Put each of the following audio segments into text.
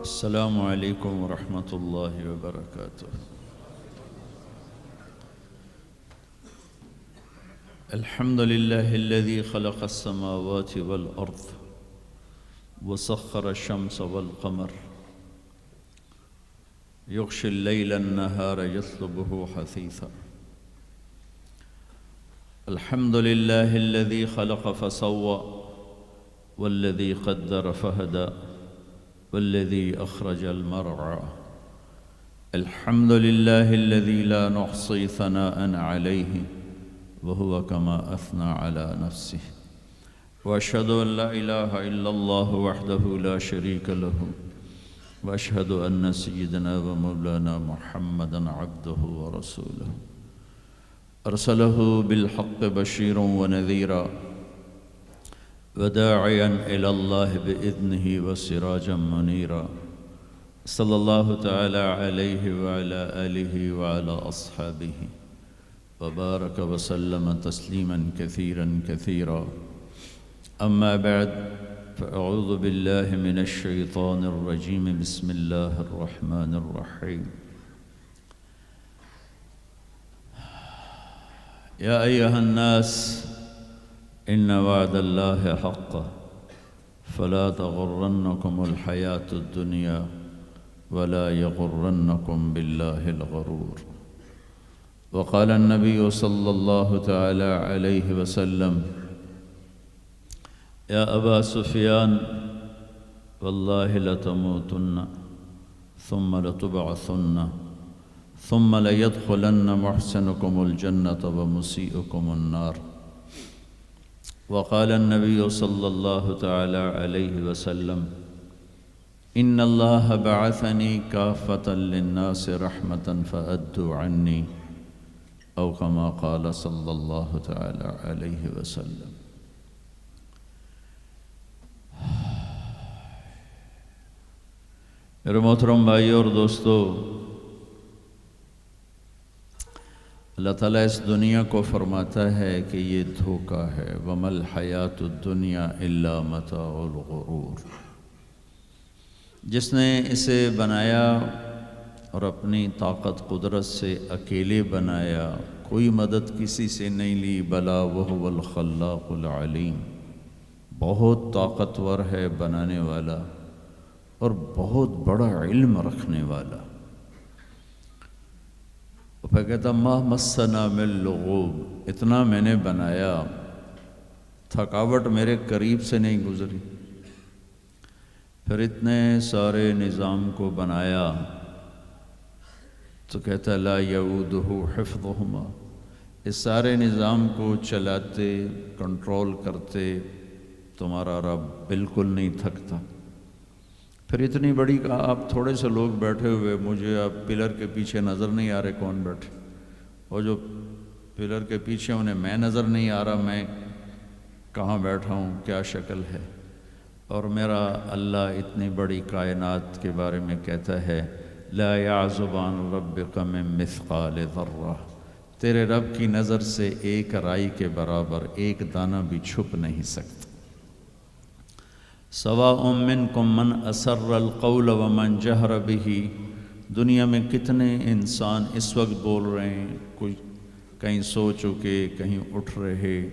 السلام علیکم ورحمۃ اللہ وبرکاتہ۔ الحمد للہ الذی خلق السماوات والارض وسخر الشمس والقمر یغشی اللیل النہار یطلبہ حثیثا۔ الحمد للہ الذی خلق فسوى والذی قدر فہدى والذی اخرج المرعى۔ الحمد للہ الذی لا نحصی ثناء علیہ وهو كما أثنى على نفسه، وأشهد أن لا إله إلا الله وحده لا شريك له، وأشهد أن سيدنا ومولانا محمدا عبده ورسوله، أرسله بالحق بشيرا ونذيرا وداعيا إلى الله بإذنه وسراجا منيرا، صلى الله تعالى عليه وعلى آله وعلى أصحابه وبارك وسلم تسليما كثيرا كثيرا، أما بعد، فأعوذ بالله من الشيطان الرجيم، بسم الله الرحمن الرحيم۔ يا أيها الناس إن وعد الله حق فلا تغرنكم الحياة الدنيا ولا يغرنكم بالله الغرور۔ وقال النبي صلى الله تعالى عليه وسلم: يا أبا سفيان والله لتموتن ثم لتبعثن ثم ليدخلن محسنكم الجنة ومسيئكم النار۔ وقال النبي صلى الله تعالى عليه وسلم: إن الله بعثني كافة للناس رحمة فأدوا عني، او كما قال صلی اللہ تعالی علیہ وسلم۔ میرے محترم بھائیو اور دوستو، اللہ تعالیٰ اس دنیا کو فرماتا ہے کہ یہ دھوکہ ہے، وَمَا الْحَيَاةُ الدُّنْيَا إِلَّا مَتَاعُ الْغُرُورِ۔ جس نے اسے بنایا اور اپنی طاقت قدرت سے اکیلے بنایا، کوئی مدد کسی سے نہیں لی، بلا وہو الخلاق العلیم، بہت طاقتور ہے بنانے والا اور بہت بڑا علم رکھنے والا۔ وہ پھر کہتا ما مسنا من لغوب، اتنا میں نے بنایا، تھکاوٹ میرے قریب سے نہیں گزری۔ پھر اتنے سارے نظام کو بنایا تو کہتا لا یعودہ حفظہما، اس سارے نظام کو چلاتے کنٹرول کرتے تمہارا رب بالکل نہیں تھکتا۔ پھر اتنی بڑی کہا آپ تھوڑے سے لوگ بیٹھے ہوئے، مجھے آپ پلر کے پیچھے نظر نہیں آ رہے کون بیٹھے، اور جو پلر کے پیچھے انہیں میں نظر نہیں آ رہا میں کہاں بیٹھا ہوں، کیا شکل ہے۔ اور میرا اللہ اتنی بڑی کائنات کے بارے میں کہتا ہے لا يعزب عن ربك من مثقال ذرہ، تیرے رب کی نظر سے ایک رائی کے برابر ایک دانہ بھی چھپ نہیں سکتا۔ سواء منکم من اسر القول ومن جہر به، دنیا میں کتنے انسان اس وقت بول رہے ہیں، کوئی کہیں سو چکے، کہیں اٹھ رہے،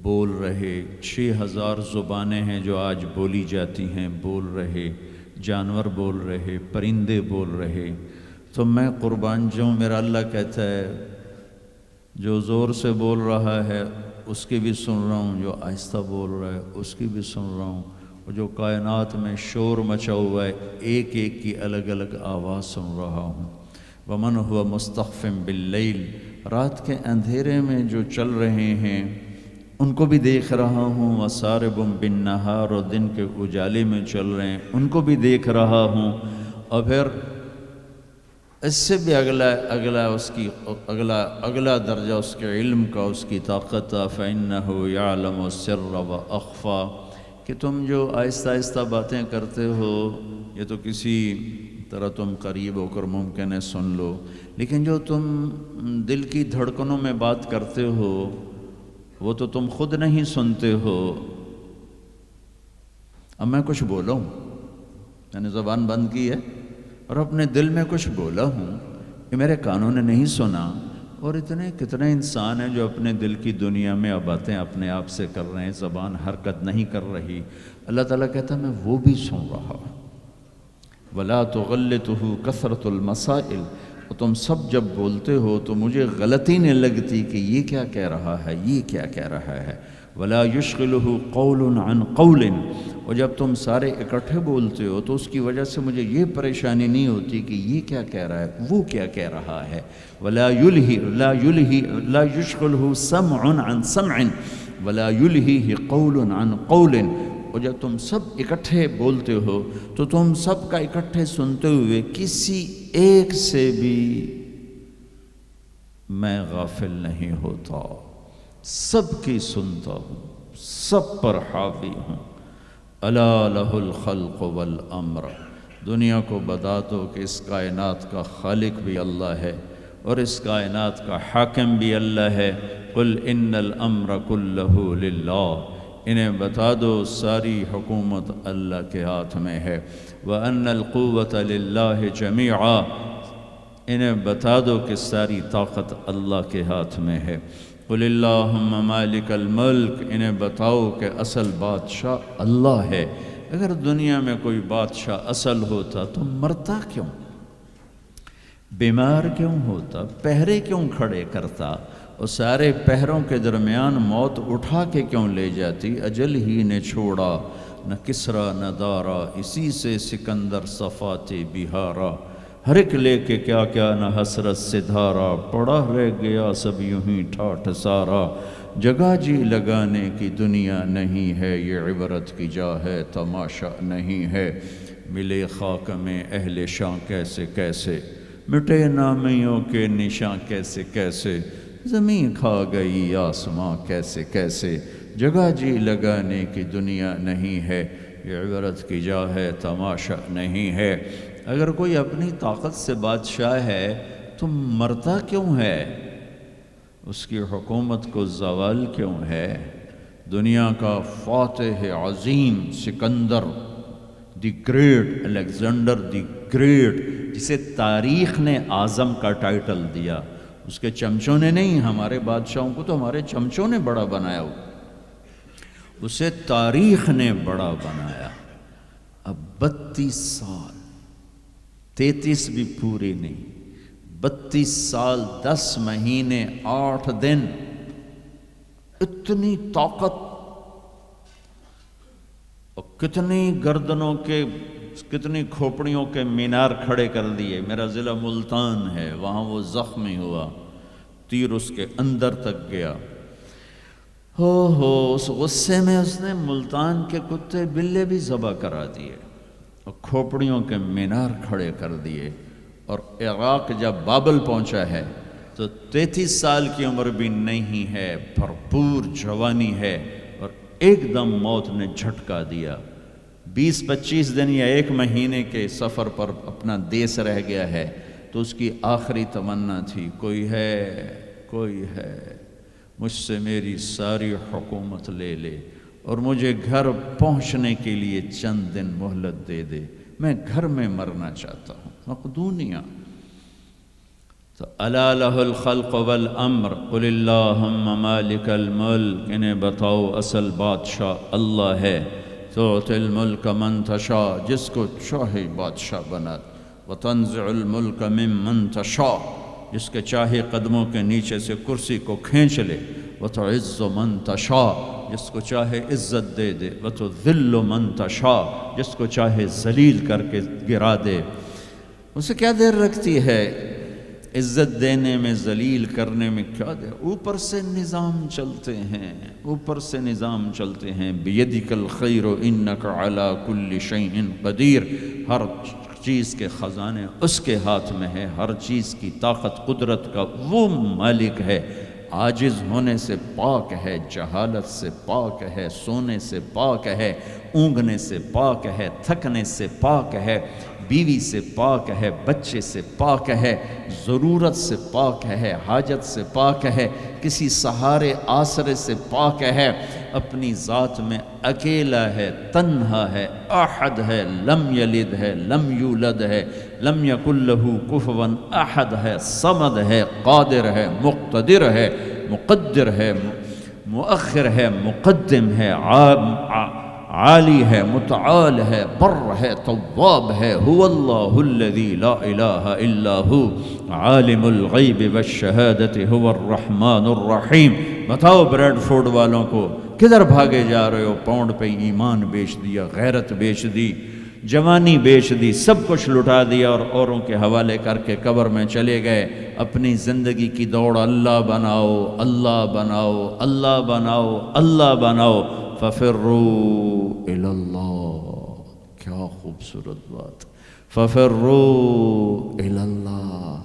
بول رہے، 6000 زبانیں ہیں جو آج بولی جاتی ہیں، بول رہے، جانور بول رہے، پرندے بول رہے۔ تو میں قربان جاؤں، میرا اللہ کہتا ہے جو زور سے بول رہا ہے اس کی بھی سن رہا ہوں، جو آہستہ بول رہا ہے اس کی بھی سن رہا ہوں، اور جو کائنات میں شور مچا ہوا ہے ایک ایک کی الگ الگ آواز سن رہا ہوں۔ ومن هو مستخف باللیل، رات کے اندھیرے میں جو چل رہے ہیں ان کو بھی دیکھ رہا ہوں، وسارب بالنہار، اور دن کے اجالے میں چل رہے ہیں ان کو بھی دیکھ رہا ہوں۔ اور پھر اس سے بھی اگلا درجہ اس کے علم کا، اس کی طاقت، فَإِنَّهُ يَعْلَمُ السِّرَّ وَأَخْفَى، کہ تم جو آہستہ آہستہ باتیں کرتے ہو یہ تو کسی طرح تم قریب ہو کر ممکن ہے سن لو، لیکن جو تم دل کی دھڑکنوں میں بات کرتے ہو وہ تو تم خود نہیں سنتے ہو۔ اب میں کچھ بولا ہوں، میں نے زبان بند کی ہے اور اپنے دل میں کچھ بولا ہوں، یہ میرے کانوں نے نہیں سنا، اور کتنے انسان ہیں جو اپنے دل کی دنیا میں اب باتیں اپنے آپ سے کر رہے ہیں، زبان حرکت نہیں کر رہی، اللہ تعالیٰ کہتا ہے میں وہ بھی سن رہا ہوں۔ وَلَا تُغَلِّتُهُ كَثْرَةُ الْمَسَائِلِ، اور تم سب جب بولتے ہو تو مجھے غلطی نہیں لگتی کہ یہ کیا کہہ رہا ہے، یہ کیا کہہ رہا ہے۔ وَلَا يُشْغِلُهُ قَوْلٌ عَنْ قَوْلٍ، اور جب تم سارے اکٹھے بولتے ہو تو اس کی وجہ سے مجھے یہ پریشانی نہیں ہوتی کہ یہ کیا کہہ رہا ہے، وہ کیا کہہ رہا ہے۔ وَلَا يُشْغِلُهُ سَمْعٌ عَنْ سَمْعٍ وَلَا يُلْهِهِ قَوْلٌ عَنْ قَوْلٍ، اور جب تم سب اکٹھے بولتے ہو تو تم سب کا اکٹھے سنتے ہوئے کسی ایک سے بھی میں غافل نہیں ہوتا، سب کی سنتا ہوں، سب پر حاوی ہوں۔ الا لہ الخلق والامر، دنیا کو بتا دو کہ اس کائنات کا خالق بھی اللہ ہے اور اس کائنات کا حاکم بھی اللہ ہے۔ قل ان الامر کلہ للہ، انہیں بتا دو ساری حکومت اللہ کے ہاتھ میں ہے۔ وَأَنَّ الْقُوَّةَ لِلَّهِ جَمِيعًا، انہیں بتا دو کہ ساری طاقت اللہ کے ہاتھ میں ہے۔ قُلِ اللَّهُمَّ مَالِكَ الْمُلْكِ، انہیں بتاؤ کہ اصل بادشاہ اللہ ہے۔ اگر دنیا میں کوئی بادشاہ اصل ہوتا تو مرتا کیوں، بیمار کیوں ہوتا، پہرے کیوں کھڑے کرتا، اور سارے پہروں کے درمیان موت اٹھا کے کیوں لے جاتی۔ اجل ہی نے چھوڑا نہ کسرا نہ دارا، اسی سے سکندر صفات بہارا، ہر ایک لے کے کیا کیا نہ حسرت سے دھارا، پڑا رہ گیا سب یوں ہی ٹھاٹھ سارا۔ جگہ جی لگانے کی دنیا نہیں ہے، یہ عبرت کی جا ہے تماشا نہیں ہے۔ ملے خاک میں اہل شاں کیسے کیسے، مٹے نامیوں کے نشاں کیسے کیسے، زمین کھا گئی آسماں کیسے کیسے۔ جگہ جی لگانے کی دنیا نہیں ہے، یہ عبرت کی جا ہے تماشا نہیں ہے۔ اگر کوئی اپنی طاقت سے بادشاہ ہے تو مرتا کیوں ہے، اس کی حکومت کو زوال کیوں ہے۔ دنیا کا فاتح عظیم Sikandar the great, Alexander the great, جسے تاریخ نے اعظم کا ٹائٹل دیا، اس کے چمچوں نے نہیں، ہمارے بادشاہوں کو تو ہمارے چمچوں نے بڑا بنایا ہو، اسے تاریخ نے بڑا بنایا۔ اب 32 سال، 33 بھی پوری نہیں، 32 سال 10 مہینے 8 دن، اتنی طاقت اور کتنی گردنوں کے، کتنی کھوپڑیوں کے مینار کھڑے کر دیے۔ میرا ضلع ملتان ہے، وہاں وہ زخمی ہوا، تیر اس کے اندر تک گیا۔ اس غصے میں اس نے ملتان کے کتے بلے بھی ذبح کرا دیے اور کھوپڑیوں کے مینار کھڑے کر دیے۔ اور عراق جب بابل پہنچا ہے تو 33 سال کی عمر بھی نہیں ہے، بھرپور جوانی ہے، اور ایک دم موت نے جھٹکا دیا۔ 20-25 دن یا 1 مہینے کے سفر پر اپنا دیس رہ گیا ہے، تو اس کی آخری تمنا تھی کوئی ہے مجھ سے میری ساری حکومت لے لے اور مجھے گھر پہنچنے کے لیے چند دن مہلت دے دے، میں گھر میں مرنا چاہتا ہوں۔ مقدونیہ تو الا لہ الخلق والامر قل اللہم مالک الملک، انہیں بتاؤ اصل بادشاہ اللہ ہے۔ تؤتی الملک من تشاء، جس کو چاہے بادشاہ بنا، وتنزع الملک ممن تشاء، جس کے چاہے قدموں کے نیچے سے کرسی کو کھینچ لے، وتعز من تشاء، جس کو چاہے عزت دے دے، وتذل من تشاء، جس کو چاہے ذلیل کر کے گرا دے۔ اسے کیا دیر رکھتی ہے عزت دینے میں، ذلیل کرنے میں، کیا دیر؟ اوپر سے نظام چلتے ہیں، اوپر سے نظام چلتے ہیں۔ بیدک الخیر انک علی کل شیء قدیر، ہر چیز کے خزانے اس کے ہاتھ میں ہے، ہر چیز کی طاقت قدرت کا وہ مالک ہے، عاجز ہونے سے پاک ہے، جہالت سے پاک ہے، سونے سے پاک ہے، اونگنے سے پاک ہے، تھکنے سے پاک ہے، بیوی سے پاک ہے، بچے سے پاک ہے، ضرورت سے پاک ہے، حاجت سے پاک ہے، کسی سہارے آسرے سے پاک ہے، اپنی ذات میں اکیلا ہے، تنہا ہے، احد ہے، لم یلد ہے، لم یولد ہے، لم یکن لہ کفوا احد ہے، صمد ہے، قادر ہے، مقتدر ہے، مقدر ہے، مؤخر ہے، مقدم ہے، عالی ہے، متعال ہے، بر ہے، تواب ہے، هو اللہ الذی لا الہ الا ہو عالم الغیب والشہادت هو الرحمن الرحیم۔ بتاؤ بریڈ فورڈ والوں کو کدھر بھاگے جا رہے ہو؟ پاؤنڈ پہ ایمان بیچ دیا، غیرت بیچ دی، جوانی بیچ دی، سب کچھ لٹا دیا اور اوروں کے حوالے کر کے قبر میں چلے گئے۔ اپنی زندگی کی دوڑ اللہ بناؤ، اللہ بناؤ، اللہ بناؤ، اللہ بناؤ، ففروا الی اللہ۔ کیا خوبصورت بات، ففروا الی اللہ۔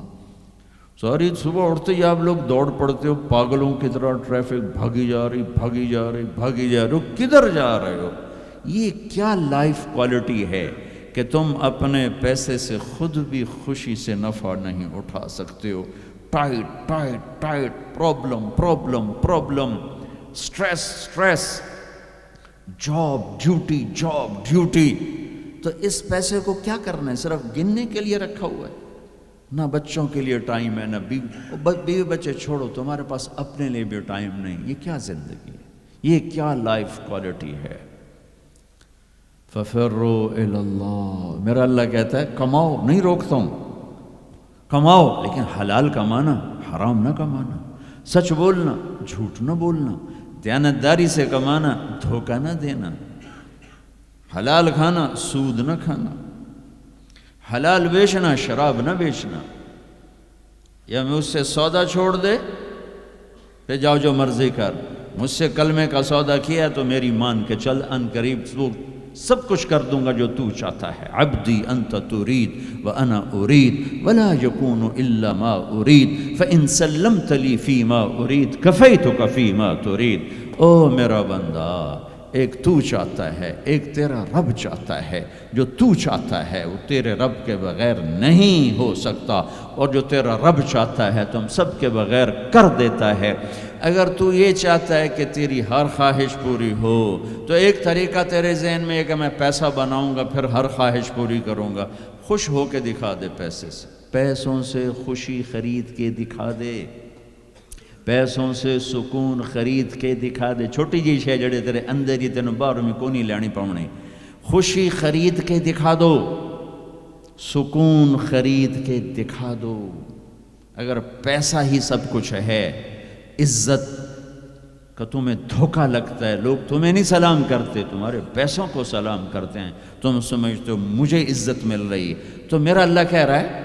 ساری صبح اٹھتے ہی آپ لوگ دوڑ پڑتے ہو پاگلوں کی طرح، ٹریفک بھاگی جا رہی، بھاگی جا رہی، بھاگی جا رہے ہو، کدھر جا رہے ہو؟ یہ کیا لائف کوالٹی ہے کہ تم اپنے پیسے سے خود بھی خوشی سے نفع نہیں اٹھا سکتے ہو؟ Tight tight tight, problem problem problem, stress stress, job duty job duty. تو اس پیسے کو کیا کرنا ہے؟ صرف گننے کے لیے رکھا ہوا ہے؟ نہ بچوں کے لیے ٹائم ہے، نہ بیوی بچے چھوڑو، تمہارے پاس اپنے لیے بھی ٹائم نہیں۔ یہ کیا زندگی ہے؟ یہ کیا لائف کوالٹی ہے؟ ففروا الی اللہ۔ میرا اللہ کہتا ہے کماؤ، نہیں روکتا ہوں، کماؤ، لیکن حلال کمانا، حرام نہ کمانا، سچ بولنا، جھوٹ نہ بولنا، دیانتداری سے کمانا، دھوکہ نہ دینا، حلال کھانا، سود نہ کھانا، حلال بیچنا، شراب نہ بیچنا۔ یا مجھ سے سودا چھوڑ دے پہ جاؤ جو مرضی کر، مجھ سے کلمے کا سودا کیا تو میری مان کے چل، ان قریب وہ سب کچھ کر دوں گا جو تو چاہتا ہے۔ عبدی انت ترید وانا ارید ولا یکون الا ما ارید فان سلمت لی فیما ارید کفیتک فیما ترید۔ او میرا بندہ، ایک تو چاہتا ہے، ایک تیرا رب چاہتا ہے۔ جو تو چاہتا ہے وہ تیرے رب کے بغیر نہیں ہو سکتا، اور جو تیرا رب چاہتا ہے تم سب کے بغیر کر دیتا ہے۔ اگر تو یہ چاہتا ہے کہ تیری ہر خواہش پوری ہو تو ایک طریقہ تیرے ذہن میں ہے کہ میں پیسہ بناؤں گا پھر ہر خواہش پوری کروں گا۔ خوش ہو کے دکھا دے پیسے سے، پیسوں سے خوشی خرید کے دکھا دے، پیسوں سے سکون خرید کے دکھا دے۔ چھوٹی جی شے جڑے تیرے اندر ہی تینوں باہر میں کو نہیں لینی پاؤنی، خوشی خرید کے دکھا دو، سکون خرید کے دکھا دو۔ اگر پیسہ ہی سب کچھ ہے، عزت کا تمہیں دھوکہ لگتا ہے، لوگ تمہیں نہیں سلام کرتے، تمہارے پیسوں کو سلام کرتے ہیں، تم سمجھتے ہو مجھے عزت مل رہی، تو میرا اللہ کہہ رہا ہے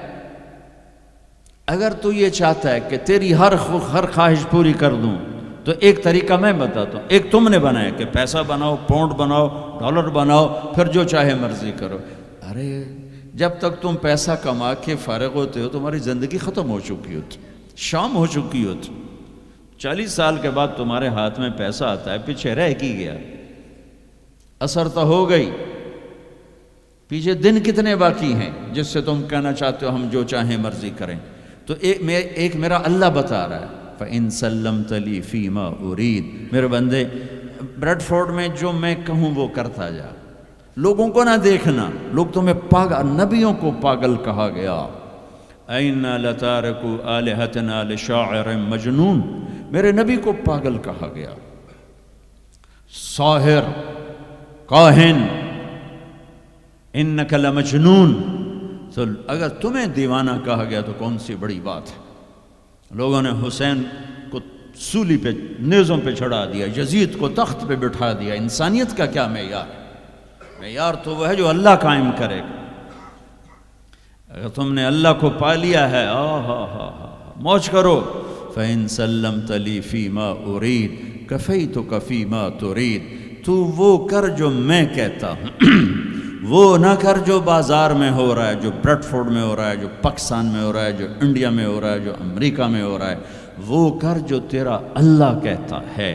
اگر تو یہ چاہتا ہے کہ تیری ہر خواہش پوری کر دوں تو ایک طریقہ میں بتاتا ہوں۔ ایک تم نے بنایا کہ پیسہ بناؤ، پاؤنڈ بناؤ، ڈالر بناؤ، پھر جو چاہے مرضی کرو۔ ارے جب تک تم پیسہ کما کے فارغ ہوتے ہو تمہاری زندگی ختم ہو چکی ہوتی، شام ہو چکی ہوتی۔ 40 سال کے بعد تمہارے ہاتھ میں پیسہ آتا ہے، پیچھے رہ کی گیا، اثر تو ہو گئی، پیچھے دن کتنے باقی ہیں جس سے تم کہنا چاہتے ہو ہم جو چاہیں مرضی کریں۔ تو ایک میرا اللہ بتا رہا ہے فَإِن سَلَّمْتَ لِي فِي مَا أُرِيد۔ میرے بندے، بریڈ فورڈ میں جو میں کہوں وہ کرتا جا، لوگوں کو نہ دیکھنا، لوگ تمہیں پاگل، نبیوں کو پاگل کہا گیا۔ اَإِنَّا لَتَارِكُ آلِهَتِنَا لِشَاعِرٍ مَجْنُونٍ، میرے نبی کو پاگل کہا گیا، ساحر، کاہن، اِنَّكَ لَمَجْنُونَ۔ تو اگر تمہیں دیوانہ کہا گیا تو کون سی بڑی بات ہے۔ لوگوں نے حسین کو سولی پہ، نیزوں پہ چڑھا دیا، یزید کو تخت پہ بٹھا دیا۔ انسانیت کا کیا معیار ہے؟ معیار تو وہ ہے جو اللہ قائم کرے گا۔ اگر تم نے اللہ کو پا لیا ہے، موج کرو۔ فَإِن سَلَّمْتَ لِي فِي مَا أُرِيد كَفَيْتُكَ فِي مَا تُرِيد۔ تو وہ کر جو میں کہتا ہوں، وہ نہ کر جو بازار میں ہو رہا ہے، جو بریڈ فورڈ میں ہو رہا ہے، جو پاکستان میں ہو رہا ہے، جو انڈیا میں ہو رہا ہے، جو امریکہ میں ہو رہا ہے، وہ کر جو تیرا اللہ کہتا ہے،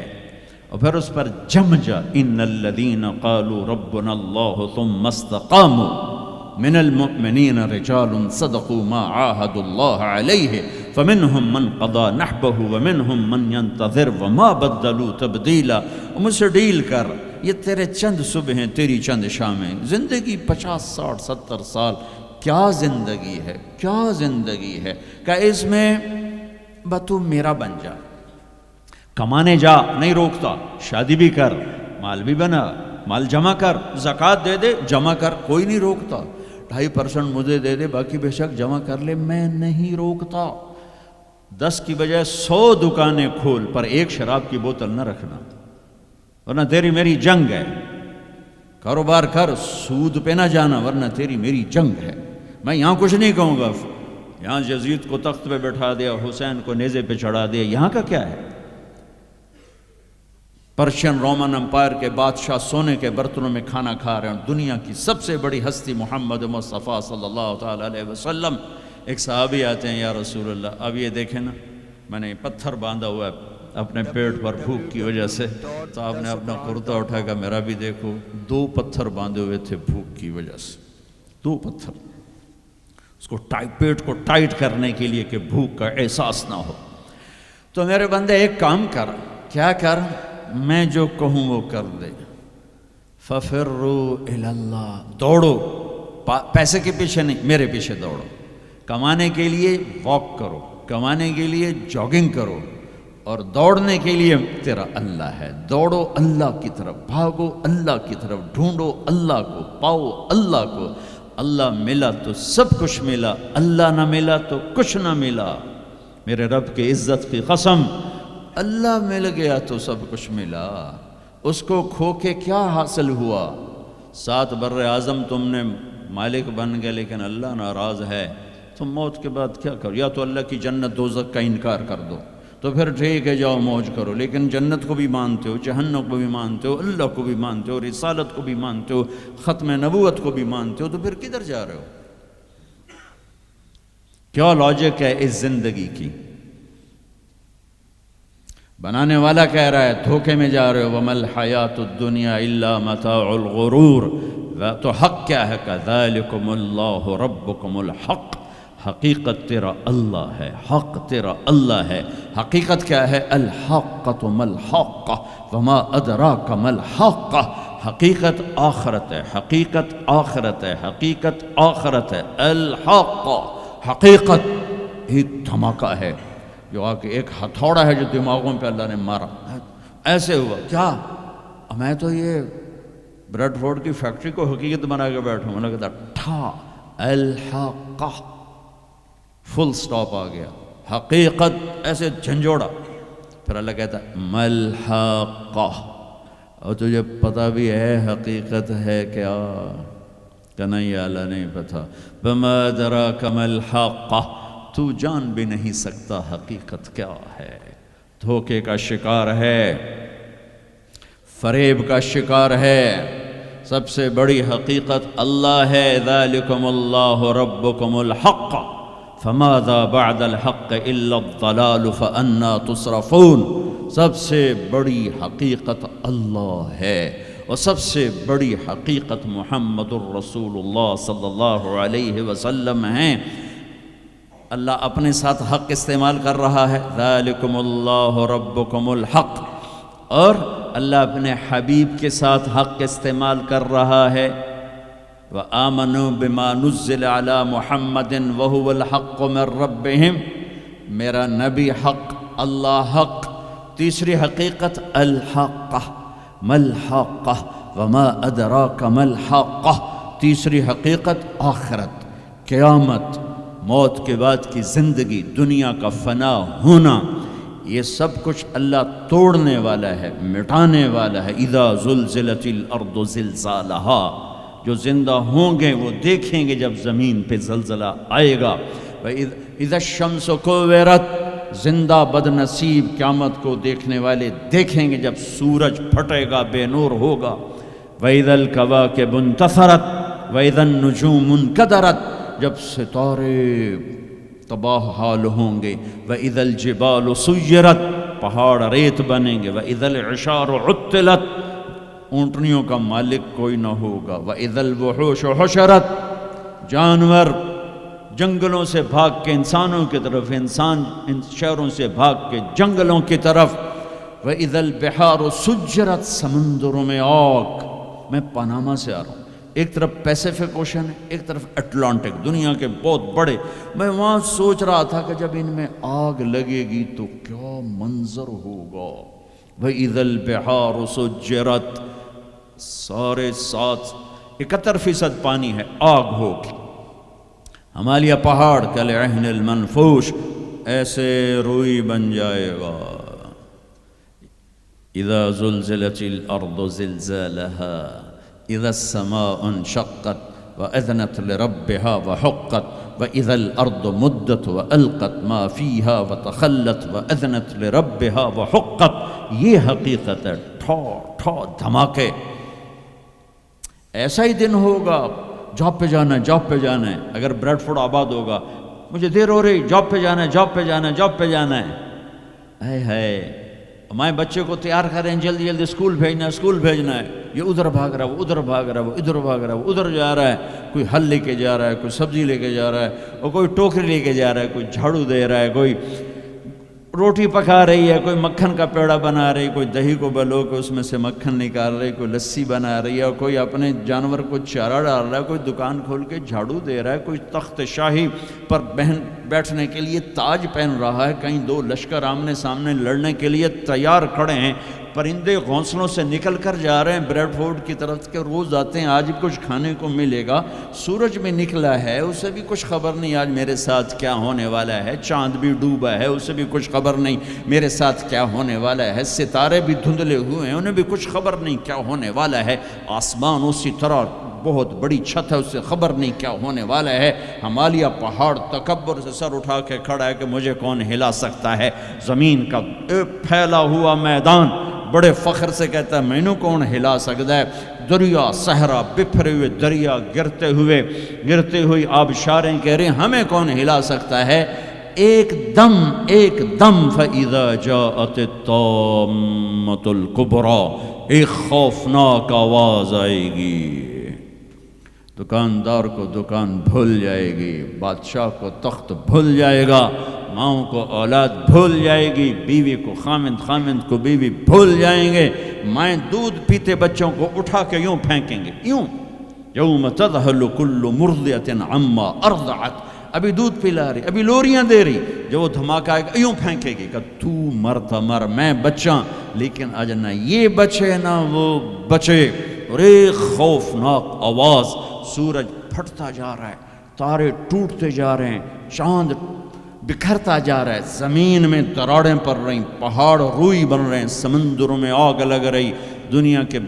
اور پھر اس پر جم جا۔ ان الذین قالوا ربنا اللہ ثم استقاموا من المؤمنین رجال صدقوا ما عاہدوا اللہ علیہ فمنہم من قضى نحبہ ومنہم من ينتظر وما بدلوا تبدیلا۔ مجھ سے ڈیل کر، یہ تیرے چند صبح ہیں، تیری چند شامیں، زندگی 50 60 70 سال، کیا زندگی ہے، کیا زندگی ہے کہ اس میں تو میرا بن جا، کمانے جا، نہیں روکتا، شادی بھی کر، مال بھی بنا، مال جمع کر، زکوٰۃ دے دے، جمع کر، کوئی نہیں روکتا، 2.5% مجھے دے دے، باقی بے شک جمع کر لے، میں نہیں روکتا۔ 10 کی بجائے 100 دکانیں کھول، پر ایک شراب کی بوتل نہ رکھنا، ورنہ تیری میری جنگ ہے۔ کاروبار کر، سود پہ نہ جانا، ورنہ تیری میری جنگ ہے۔ میں یہاں کچھ نہیں کہوں گا، یہاں یزید کو تخت پہ بٹھا دیا، حسین کو نیزے پہ چڑھا دیا، یہاں کا کیا ہے؟ پرشین رومن امپائر کے بادشاہ سونے کے برتنوں میں کھانا کھا رہے ہیں، دنیا کی سب سے بڑی ہستی محمد مصطفیٰ صلی اللہ تعالیٰ علیہ وسلم۔ ایک صحابی آتے ہیں، یا رسول اللہ، اب یہ دیکھیں نا، میں نے پتھر باندھا ہوا ہے اپنے پیٹ پر بھوک کی وجہ سے، تو آپ نے اپنا کرتا اٹھا کر میرا بھی دیکھو، 2 پتھر باندھے ہوئے تھے بھوک کی وجہ سے، 2 پتھر، اس کو پیٹ کو ٹائٹ کرنے کے لیے کہ بھوک کا احساس نہ ہو۔ تو میرے بندے ایک کام کر، کیا کر؟ میں جو کہوں وہ کر دے۔ فَفِرُّوا إِلَى اللَّهِ، دوڑو، پیسے کے پیچھے نہیں، میرے پیچھے دوڑو۔ کمانے کے لیے واک کرو، کمانے کے لیے جاگنگ کرو، اور دوڑنے کے لیے تیرا اللہ ہے۔ دوڑو اللہ کی طرف، بھاگو اللہ کی طرف، ڈھونڈو اللہ کو، پاؤ اللہ کو۔ اللہ ملا تو سب کچھ ملا، اللہ نہ ملا تو کچھ نہ ملا۔ میرے رب کی عزت کی قسم، اللہ مل گیا تو سب کچھ ملا، اس کو کھو کے کیا حاصل ہوا؟ 7 بر اعظم تم نے مالک بن گئے، لیکن اللہ ناراض ہے، تم موت کے بعد کیا کرو؟ یا تو اللہ کی جنت دوزخ کا انکار کر دو، تو پھر ٹھیک ہے جاؤ موج کرو، لیکن جنت کو بھی مانتے ہو، جہنم کو بھی مانتے ہو، اللہ کو بھی مانتے ہو، رسالت کو بھی مانتے ہو، ختم نبوت کو بھی مانتے ہو، تو پھر کدھر جا رہے ہو؟ کیا لاجک ہے اس زندگی کی؟ بنانے والا کہہ رہا ہے دھوکے میں جا رہے ہو، وَمَا الْحَيَاةُ الدُّنْيَا إِلَّا مَتَاعُ الْغُرُورِ۔ تو حق کیا ہے؟ كَذَلِكُمُ اللَّهُ رَبُّكُمُ الْحَقِّ، حقیقت تیرا اللہ ہے، حق تیرا اللہ ہے۔ حقیقت کیا ہے؟ الحقۃ ما الحق وما ادراک ما الحق۔ حقیقت آخرت ہے، حقیقت آخرت ہے، حقیقت آخرت ہے۔ الحق، حقیقت ایک دھماکہ ہے، جو آ کے ایک ہتھوڑا ہے جو دماغوں پہ اللہ نے مارا، ایسے ہوا کیا؟ میں تو یہ بریڈ فورڈ کی فیکٹری کو حقیقت بنا کے بیٹھوں، میں نے کہتا ٹھا الحق، فل سٹاپ آ گیا، حقیقت ایسے جھنجھوڑا۔ پھر اللہ کہتا ملحقہ، اور تجھے پتہ بھی ہے حقیقت ہے کیا؟ کہ نہیں اللہ نہیں پتہ۔ بما ادراک ملحقہ، تو جان بھی نہیں سکتا حقیقت کیا ہے۔ دھوکے کا شکار ہے، فریب کا شکار ہے۔ سب سے بڑی حقیقت اللہ ہے، ذالکم اللہ ربکم الحق فماذا بعد الحق الا الضلال فانا تصرفون۔ سب سے بڑی حقیقت اللہ ہے، اور سب سے بڑی حقیقت محمد الرسول اللہ صلی اللہ علیہ وسلم ہیں۔ اللہ اپنے ساتھ حق استعمال کر رہا ہے، ذالکم اللہ ربکم الحق، اور اللہ اپنے حبیب کے ساتھ حق استعمال کر رہا ہے، وآمنوا بما نزل علی محمد وہو الحق من ربہم، میرا نبی حق، اللہ حق۔ تیسری حقیقت الحق، ملحق وما ادراک ملحق۔ تیسری حقیقت آخرت، قیامت، موت کے بعد کی زندگی، دنیا کا فنا ہونا، یہ سب کچھ اللہ توڑنے والا ہے، مٹانے والا ہے۔ اذا زلزلت الارض زلزالہا، جو زندہ ہوں گے وہ دیکھیں گے جب زمین پہ زلزلہ آئے گا۔ اذا الشمس کوورت، زندہ بد نصیب قیامت کو دیکھنے والے دیکھیں گے جب سورج پھٹے گا، بے نور ہوگا۔ وَإِذَا الْكَوَاكِبُ انتَثَرَتْ، وَإِذَا النُّجُومُ انْكَدَرَتْ، جب ستارے تباہ حال ہوں گے، وَإِذَا الْجِبَالُ سُيِّرَتْ، پہاڑ ریت بنیں گے، وَإِذَا الْعِشَارُ عُطِّلَتْ، اونٹنیوں کا مالک کوئی نہ ہوگا، وَإِذَا الْوُحُوشُ حُشِرَتْ، جانور جنگلوں سے بھاگ کے انسانوں کی طرف، انسان ان شہروں سے بھاگ کے جنگلوں کی طرف، وَإِذَا الْبِحَارُ سُجِّرَتْ، سمندروں میں آگ۔ میں پاناما سے آ رہا ہوں، ایک طرف پیسیفک اوشن ہے، ایک طرف اٹلانٹک، دنیا کے بہت بڑے۔ میں وہاں سوچ رہا تھا کہ جب ان میں آگ لگے گی تو کیا منظر ہوگا۔ وَإِذَا الْبِحَارُ سُجِّرَتْ، سارے 71% پانی ہے، آگ ہوگی۔ ہمالیہ پہاڑ کالعہن المنفوش، ایسے روئی بن جائے گا۔ اذا زلزلت الارض زلزالها اذا السماء انشقت واذنت لربها وحقت واذا الارض مدت والقت ما فيها وتخلت واذنت لربها وحقت۔ یہ حقیقت ہے، ٹھا ٹھا دھماکے۔ ایسا ہی دن ہوگا، جاب پہ جانا ہے، جاب پہ جانا ہے۔ اگر بریڈ فورڈ آباد ہوگا، مجھے دیر ہو رہی، جاب پہ جانا ہے، جاب پہ جانا ہے، جاب پہ جانا ہے۔ ہے ہمارے بچے کو تیار کریں، جلدی جلدی اسکول بھیجنا ہے، اسکول بھیجنا ہے۔ یہ ادھر بھاگ رہا ہے، وہ ادھر بھاگ رہا ہے، وہ ادھر بھاگ رہا ہے، وہ ادھر جا رہا ہے۔ کوئی حل لے کے جا رہا ہے، کوئی سبزی لے کے جا رہا ہے، اور کوئی ٹوکری لے کے جا رہا ہے، کوئی جھاڑو دے رہا ہے، کوئی روٹی پکا رہی ہے، کوئی مکھن کا پیڑا بنا رہی، کوئی دہی کو بلو کے اس میں سے مکھن نکال رہی، کوئی لسی بنا رہی ہے، اور کوئی اپنے جانور کو چارہ ڈال رہا ہے، کوئی دکان کھول کے جھاڑو دے رہا ہے، کوئی تخت شاہی پر بیٹھنے کے لیے تاج پہن رہا ہے۔ کہیں دو لشکر آمنے سامنے لڑنے کے لیے تیار کھڑے ہیں۔ پرندے گھونسلوں سے نکل کر جا رہے ہیں بریڈ فورڈ کی طرف کے، روز آتے ہیں، آج کچھ کھانے کو ملے گا۔ سورج بھی نکلا ہے، اسے بھی کچھ خبر نہیں آج میرے ساتھ کیا ہونے والا ہے۔ چاند بھی ڈوبا ہے، اسے بھی کچھ خبر نہیں میرے ساتھ کیا ہونے والا ہے۔ ستارے بھی دھندلے ہوئے ہیں، انہیں بھی کچھ خبر نہیں کیا ہونے والا ہے۔ آسمان اسی طرح بہت بڑی چھت ہے، اسے خبر نہیں کیا ہونے والا ہے۔ ہمالیہ پہاڑ تکبر سے سر اٹھا کے کھڑا ہے کہ مجھے کون ہلا سکتا ہے۔ زمین کا پھیلا ہوا میدان بڑے فخر سے کہتا ہے مینوں کون ہلا سکتا ہے۔ دریا صحرا، بکھرے ہوئے دریا، گرتے ہوئی آبشاریں کہہ رہے ہیں ہمیں کون ہلا سکتا ہے۔ ایک دم فَإِذَا جَاءَتِ الطَّامَّةُ الْكُبْرَى، ایک خوفناک آواز آئے گی۔ دکاندار کو دکان بھول جائے گی، بادشاہ کو تخت بھول جائے گا، ماؤں کو اولاد بھول جائے گی، بیوی کو خامند کو بیوی بھول جائیں گے۔ مائیں دودھ پیتے بچوں کو اٹھا کے یوں پھینکیں گے، یوں۔ یوم تذہل کل مرضعۃ عما ارضعت، ابھی دودھ پلا رہی، ابھی لوریاں دے رہی، جو وہ دھماکہ آئے گا یوں پھینکے گی کہ تو مرتا مر، میں بچاں، لیکن آج نہ یہ بچے نہ وہ بچے۔ اور ایک خوفناک آواز، سورج پھٹتا جا رہا ہے، تارے ٹوٹتے جا رہے ہیں، چاند بکھرتا جا رہا ہے، زمین میں دراڑیں پڑ رہی، پہاڑ روئی بن رہے ہیں، سمندروں میں آگ لگ رہی۔ دنیا کے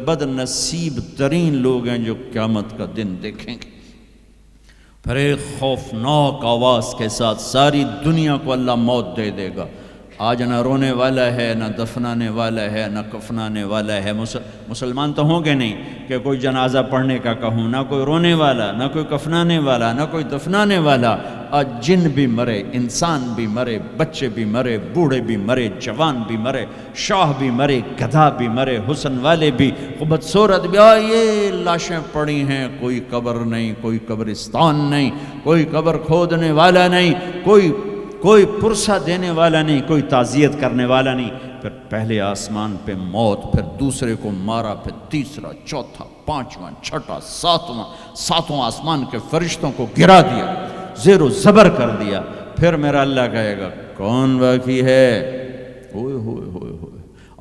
بد نصیب ترین لوگ ہیں جو قیامت کا دن دیکھیں گے۔ پھر ایک خوفناک آواز کے ساتھ ساری دنیا کو اللہ موت دے دے گا۔ آج نہ رونے والا ہے، نہ دفنانے والا ہے، نہ کفنانے والا ہے۔ مسلمان تو ہوں گے نہیں کہ کوئی جنازہ پڑھنے کا کہوں، نہ کوئی رونے والا، نہ کوئی کفنانے والا، نہ کوئی دفنانے والا۔ آج جن بھی مرے، انسان بھی مرے، بچے بھی مرے، بوڑھے بھی مرے، جوان بھی مرے، شاہ بھی مرے، گدھا بھی مرے، حسن والے بھی، خوبصورت بھی۔ یہ لاشیں پڑی ہیں، کوئی قبر نہیں، کوئی قبرستان نہیں، کوئی قبر کھودنے والا نہیں، کوئی پرسہ دینے والا نہیں، کوئی تعزیت کرنے والا نہیں۔ پھر پہلے آسمان پہ موت، پھر دوسرے کو مارا، پھر تیسرا، چوتھا، پانچواں، چھٹا، ساتواں آسمان کے فرشتوں کو گرا دیا، زیر و زبر کر دیا۔ پھر میرا اللہ کہے گا کون باقی ہے؟ ہوئے ہوئے ہوئے ہوئے،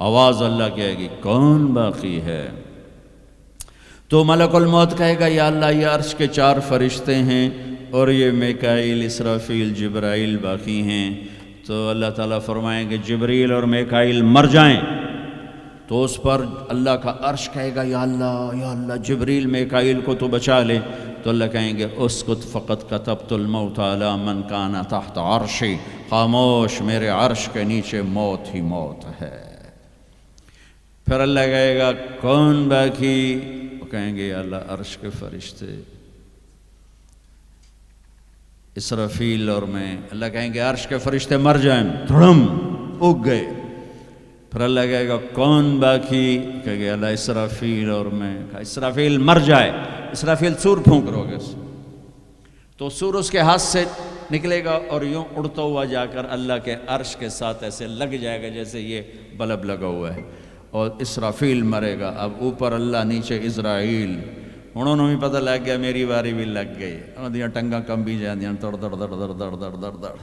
آواز اللہ کہے گی کون باقی ہے؟ تو ملک الموت کہے گا یا اللہ یہ عرش کے 4 فرشتے ہیں اور یہ میکائیل، اسرافیل، جبرائیل باقی ہیں۔ تو اللہ تعالیٰ فرمائیں گے جبریل اور میکائیل مر جائیں، تو اس پر اللہ کا عرش کہے گا یا اللہ جبریل میکائیل کو تو بچا لے۔ تو اللہ کہیں گے اسکت فقط کتبت الموت علی من کان تحت عرشی، خاموش، میرے عرش کے نیچے موت ہی موت ہے۔ پھر اللہ کہے گا کون باقی؟ کہیں گے یا اللہ عرش کے فرشتے اسرافیل اور میں، اللہ کہیں گے عرش کے فرشتے مر جائیں، دھڑم اگ گئے. پھر اللہ کہے گا کون باقی؟ کہے گا اللہ اسرافیل اور میں. کہا اسرافیل مر جائے، اسرافیل سور پھونک رو گے تو سور اس کے ہاتھ سے نکلے گا اور یوں اڑتا ہوا جا کر اللہ کے عرش کے ساتھ ایسے لگ جائے گا جیسے یہ بلب لگا ہوا ہے، اور اسرافیل مرے گا. اب اوپر اللہ، نیچے اسرائیل. انہوں بھی پتہ لگ گیا میری باری بھی لگ گئی، اندیاں ٹنگاں کم بھی جاندیاں دڑ دڑ دڑ دڑ دڑ دڑ دڑ دڑ.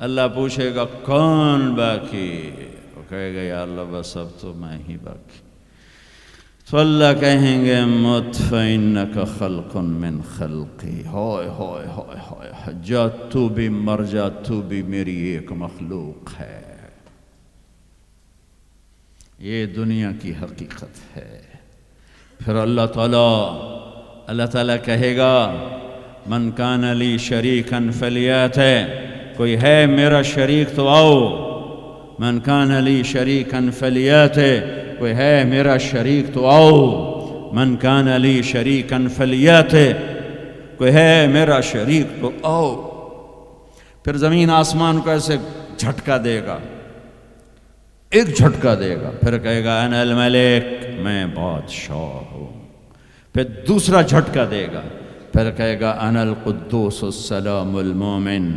اللہ پوچھے گا کون باقی؟ وہ کہے گا یا اللہ بس اب تو میں ہی باقی. تو اللہ کہیں گے مت فإنک خلق من خلقی. ہائے ہائے ہائے ہائے، جا تو بھی مر جا، تو بھی میری ایک مخلوق ہے. یہ دنیا کی حقیقت ہے. پھر اللہ تعالیٰ کہے گا من کان لی شریکا فلیات، کوئی ہے میرا شریک تو آؤ. من کان لی شریکا فلیات، کوئی ہے میرا شریک تو آؤ. من کان لی شریکا فلیات، کوئی ہے میرا شریک تو آؤ. پھر زمین آسمان کو ایسے جھٹکا دے گا، ایک جھٹکا دے گا، پھر کہے گا انا الملک، میں بادشاہ ہوں. پھر دوسرا جھٹکا دے گا، پھر کہے گا انا القدوس السلام المومن،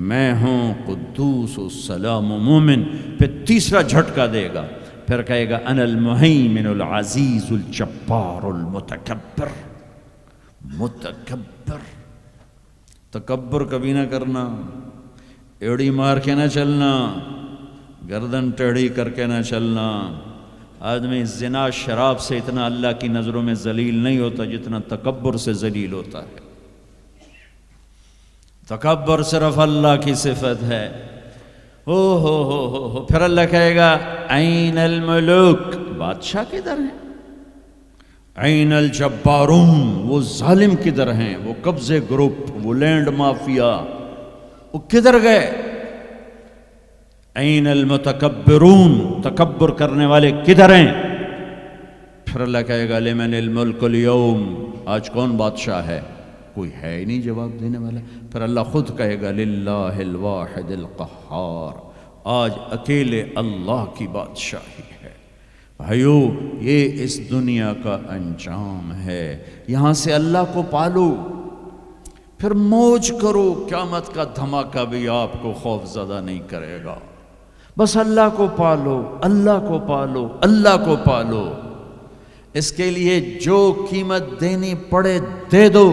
میں ہوں قدوس السلام مومن. پھر تیسرا جھٹکا دے گا، پھر کہے گا انا المہیمن العزیز الجبار المتکبر. متکبر، تکبر کبھی نہ کرنا، ایڑی مار کے نہ چلنا، گردن ٹیڑھی کر کے نہ چلنا. آدمی زنا شراب سے اتنا اللہ کی نظروں میں ذلیل نہیں ہوتا جتنا تکبر سے ذلیل ہوتا ہے. تکبر صرف اللہ کی صفت ہے. ہو پھر اللہ کہے گا این الملوک، بادشاہ کدھر ہیں؟ این الجبارون، وہ ظالم کدھر ہیں؟ وہ قبضے گروپ، وہ لینڈ مافیا، وہ کدھر گئے؟ این المتکبرون، تکبر کرنے والے کدھر ہیں؟ پھر اللہ کہے گا لمن الملک اليوم، آج کون بادشاہ ہے؟ کوئی ہے ہی نہیں جواب دینے والا. پھر اللہ خود کہے گا للہ الواحد القہار، آج اکیلے اللہ کی بادشاہی ہے. بھائیو، یہ اس دنیا کا انجام ہے. یہاں سے اللہ کو پالو، پھر موج کرو. قیامت کا دھماکہ بھی آپ کو خوف زدہ نہیں کرے گا. بس اللہ کو پالو، اللہ کو پالو، اللہ کو پالو. اس کے لیے جو قیمت دینی پڑے دے دو.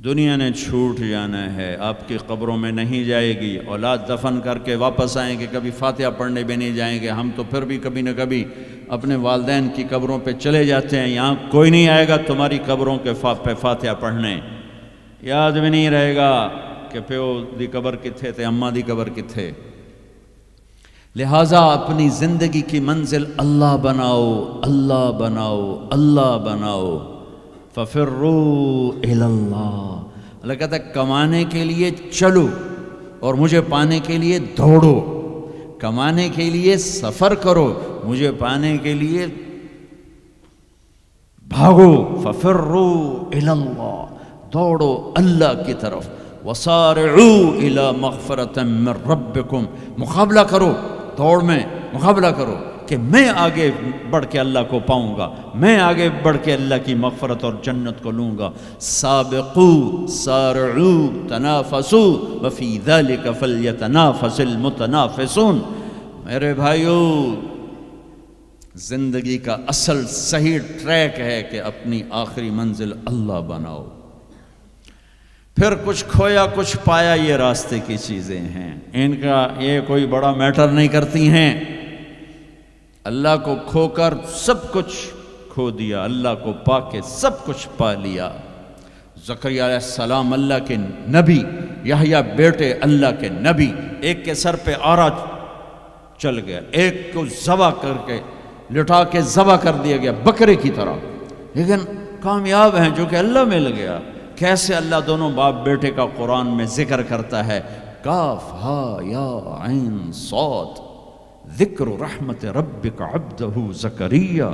دنیا نے چھوٹ جانا ہے، آپ کی قبروں میں نہیں جائے گی. اولاد دفن کر کے واپس آئیں گے، کبھی فاتحہ پڑھنے بھی نہیں جائیں گے. ہم تو پھر بھی کبھی نہ کبھی اپنے والدین کی قبروں پہ چلے جاتے ہیں. یہاں کوئی نہیں آئے گا تمہاری قبروں کے پہ فاتحہ پڑھنے. یاد بھی نہیں رہے گا کہ پیو دی قبر کتھے تے، اماں دی قبر کتھے. لہٰذا اپنی زندگی کی منزل اللہ بناؤ، اللہ بناؤ، اللہ بناؤ. فَفِرُّوا إِلَى اللَّهِ، اللہ کہتا ہے کمانے کے لیے چلو اور مجھے پانے کے لیے دوڑو. کمانے کے لیے سفر کرو، مجھے پانے کے لیے بھاگو. فَفِرُّوا إِلَى اللَّهِ، دوڑو اللہ کی طرف. وَصَارِعُوا إِلَى مَغْفِرَةٍ مِّن رَبِّكُمْ، مقابلہ کرو، دوڑ میں مقابلہ کرو کہ میں آگے بڑھ کے اللہ کو پاؤں گا، میں آگے بڑھ کے اللہ کی مغفرت اور جنت کو لوں گا. سابقوا سارعوا تنافسوا وفی ذلک فلیتنافس المتنافسون. میرے بھائیو، زندگی کا اصل صحیح ٹریک ہے کہ اپنی آخری منزل اللہ بناؤ. پھر کچھ کھویا کچھ پایا، یہ راستے کی چیزیں ہیں، ان کا یہ کوئی بڑا میٹر نہیں کرتی ہیں. اللہ کو کھو کر سب کچھ کھو دیا، اللہ کو پا کے سب کچھ پا لیا. زکریا علیہ السلام اللہ کے نبی، یحییٰ بیٹے اللہ کے نبی، ایک کے سر پہ آرا چل گیا، ایک کو ذبح کر کے لٹا کے ذبح کر دیا گیا بکرے کی طرح، لیکن کامیاب ہیں جو کہ اللہ مل گیا. کیسے اللہ دونوں باپ بیٹے کا قرآن میں ذکر کرتا ہے، کاف ہا یا عین صاد. ذکر رحمت ربک عبدہ زکریا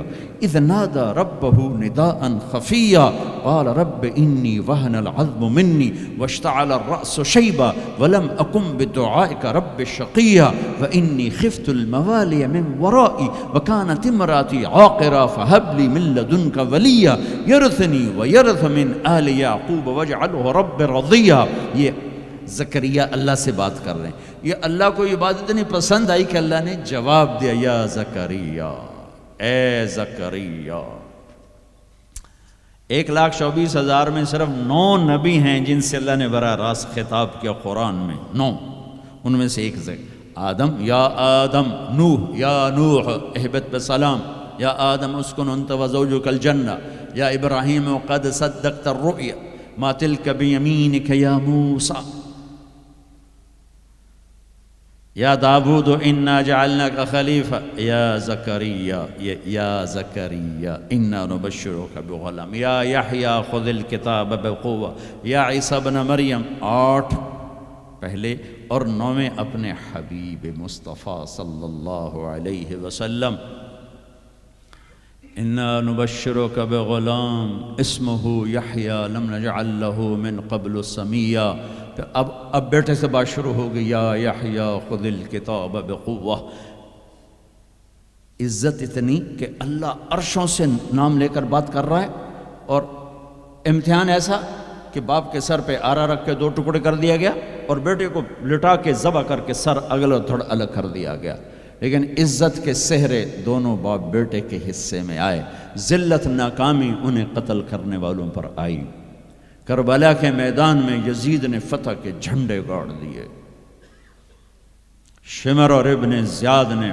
اذ نادى ربہ نداء خفیا قال رب انی وہن العظم منی واشتعل الرأس شیبا ولم اکن بدعائک رب شقیا وانی خفت الموالی من ورائي وكانت امرأتي عاقرا فهب لي من لدنك وليا يرثني ويرث من آل يعقوب واجعله رب رضيا. یہ زکریا اللہ سے بات کر رہے ہیں. یہ اللہ کو یہ بات اتنی پسند آئی کہ اللہ نے جواب دیا یا زکریا، اے زکریا. 1,24,000 میں صرف 9 نبی ہیں جن سے اللہ نے براہ راست خطاب کیا قرآن میں. 9 ان میں سے ایک آدم، یا آدم، نوح، یا نوح اہبت بسلام، یا آدم اسکن انت وزوجک الجنہ، یا ابراہیم قد صدقت الرؤیا ما تلک بیمینک یا موسیٰ، یا داود انا جعلناک خلیفہ، یا زکریا، یا زکریا انا نبشرک بغلام، یا یحییٰ خذ الکتاب بقوہ، یا عیسیٰ ابن مریم. 8 پہلے اور 9 اپنے حبیب مصطفیٰ صلی اللہ علیہ وسلم. انا نبشرک بغلام اسمہ یحییٰ لم نجعل له من قبل سمیا. اب بیٹے سے بات شروع ہو گئی، یا یحییٰ خذ الکتاب بقوہ. عزت اتنی کہ اللہ عرشوں سے نام لے کر بات کر رہا ہے، اور امتحان ایسا کہ باپ کے سر پہ آرا رکھ کے 2 ٹکڑے کر دیا گیا اور بیٹے کو لٹا کے ذبح کر کے سر اگل اور تھوڑا الگ کر دیا گیا. لیکن عزت کے سہرے دونوں باپ بیٹے کے حصے میں آئے. ذلت ناکامی انہیں قتل کرنے والوں پر آئی. کربلا کے میدان میں یزید نے فتح کے جھنڈے گاڑ دیے. شمر اور ابن زیاد نے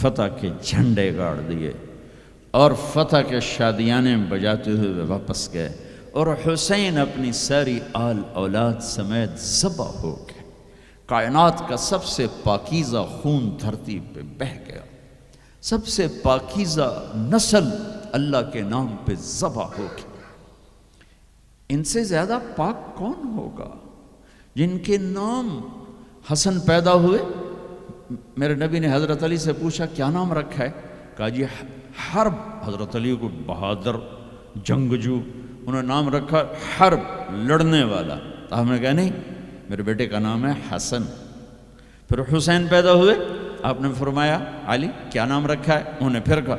فتح کے جھنڈے گاڑ دیے اور فتح کے شادیانے بجاتے ہوئے واپس گئے. اور حسین اپنی ساری آل اولاد سمیت ذبح ہو گئے. کائنات کا سب سے پاکیزہ خون دھرتی پہ بہہ گیا. سب سے پاکیزہ نسل اللہ کے نام پہ ذبح ہو گئی. ان سے زیادہ پاک کون ہوگا؟ جن کے نام حسن پیدا ہوئے. میرے نبی نے حضرت علی سے پوچھا کیا نام رکھا ہے؟ کہا جی حرب. حضرت علی کو بہادر جنگجو، انہوں نے نام رکھا حرب، لڑنے والا. تو ہم نے کہا نہیں، میرے بیٹے کا نام ہے حسن. پھر حسین پیدا ہوئے، آپ نے فرمایا علی کیا نام رکھا ہے؟ انہوں نے پھر کہا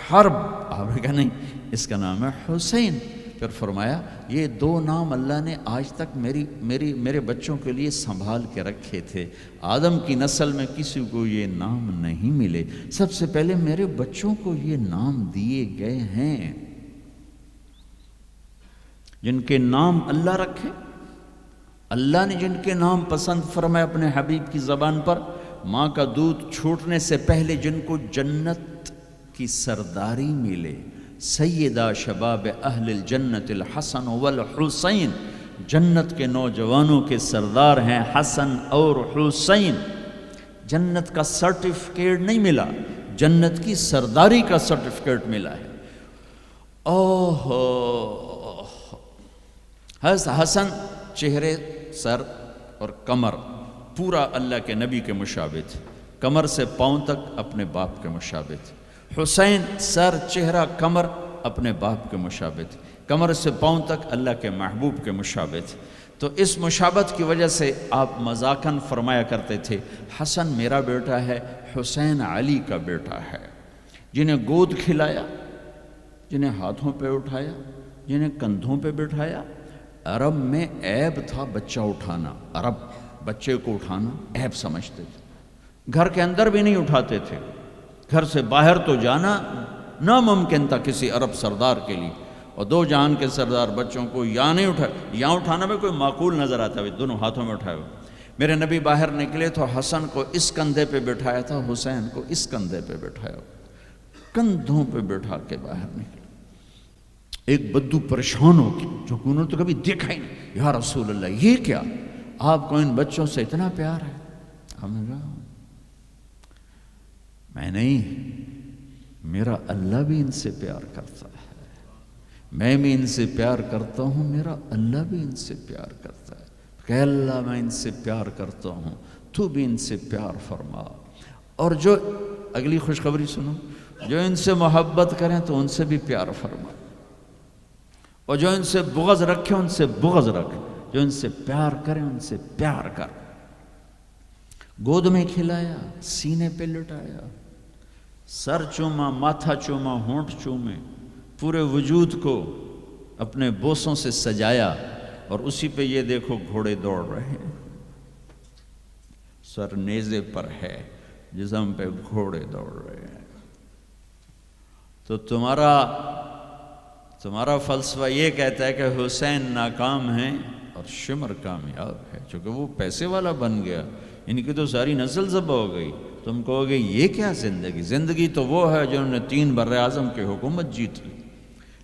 حرب. آپ نے کہا نہیں، اس کا نام ہے حسین. پھر فرمایا یہ 2 نام اللہ نے آج تک میرے بچوں کے لیے سنبھال کے رکھے تھے. آدم کی نسل میں کسی کو یہ نام نہیں ملے، سب سے پہلے میرے بچوں کو یہ نام دیے گئے ہیں. جن کے نام اللہ رکھے، اللہ نے جن کے نام پسند فرمائے اپنے حبیب کی زبان پر. ماں کا دودھ چھوٹنے سے پہلے جن کو جنت کی سرداری ملے، سیدہ شباب اہل الجنت الحسن والحسین. جنت کے نوجوانوں کے سردار ہیں حسن اور حسین. جنت کا سرٹیفکیٹ نہیں ملا، جنت کی سرداری کا سرٹیفکیٹ ملا ہے. حسن چہرے، سر اور کمر پورا اللہ کے نبی کے مشابہ تھے، کمر سے پاؤں تک اپنے باپ کے مشابہ تھے. حسین سر، چہرہ، کمر اپنے باپ کے مشابہ تھے، کمر سے پاؤں تک اللہ کے محبوب کے مشابہ تھے. تو اس مشابہت کی وجہ سے آپ مذاقاً فرمایا کرتے تھے حسن میرا بیٹا ہے، حسین علی کا بیٹا ہے. جنہیں گود کھلایا، جنہیں ہاتھوں پہ اٹھایا، جنہیں کندھوں پہ بٹھایا. عرب میں عیب تھا بچہ اٹھانا. عرب بچے کو اٹھانا عیب سمجھتے تھے، گھر کے اندر بھی نہیں اٹھاتے تھے. گھر سے باہر تو جانا ناممکن تھا کسی عرب سردار کے لیے. اور 2 جہان کے سردار بچوں کو یہاں نہیں اٹھائے، یہاں اٹھانا میں کوئی معقول نظر آتا ہے، دونوں ہاتھوں میں اٹھائے ہوئے. میرے نبی باہر نکلے تو حسن کو اس کندھے پہ بٹھایا تھا، حسین کو اس کندھے پہ بٹھایا، کندھوں پہ بٹھا کے باہر نکلے. ایک بدو پریشان ہو گیا جو انہوں نے تو کبھی دیکھا ہی نہیں. یا رسول اللہ یہ کیا، آپ کو ان بچوں سے اتنا پیار ہے؟ ہم نے کہا میں نہیں، میرا اللہ بھی ان سے پیار کرتا ہے، میں بھی ان سے پیار کرتا ہوں، میرا اللہ بھی ان سے پیار کرتا ہے. کہ اللہ میں ان سے پیار کرتا ہوں، تو بھی ان سے پیار فرما. اور جو اگلی خوشخبری سنو، جو ان سے محبت کریں تو ان سے بھی پیار فرما، اور جو ان سے بغض رکھے ان سے بغض رکھ، جو ان سے پیار کریں ان سے پیار کر۔ گود میں کھلایا، سینے پہ لٹایا، سر چوما، ماتھا چوما، ہونٹ چومے، پورے وجود کو اپنے بوسوں سے سجایا، اور اسی پہ یہ دیکھو گھوڑے دوڑ رہے ہیں، سر نیزے پر ہے، جسم پہ گھوڑے دوڑ رہے ہیں۔ تو تمہارا فلسفہ یہ کہتا ہے کہ حسین ناکام ہیں اور شمر کامیاب ہے، چونکہ وہ پیسے والا بن گیا، ان کی تو ساری نسل ذبح ہو گئی۔ تم کہو گے یہ کیا زندگی؟ زندگی تو وہ ہے جنہوں نے 3 براعظم کی حکومت جیت لی،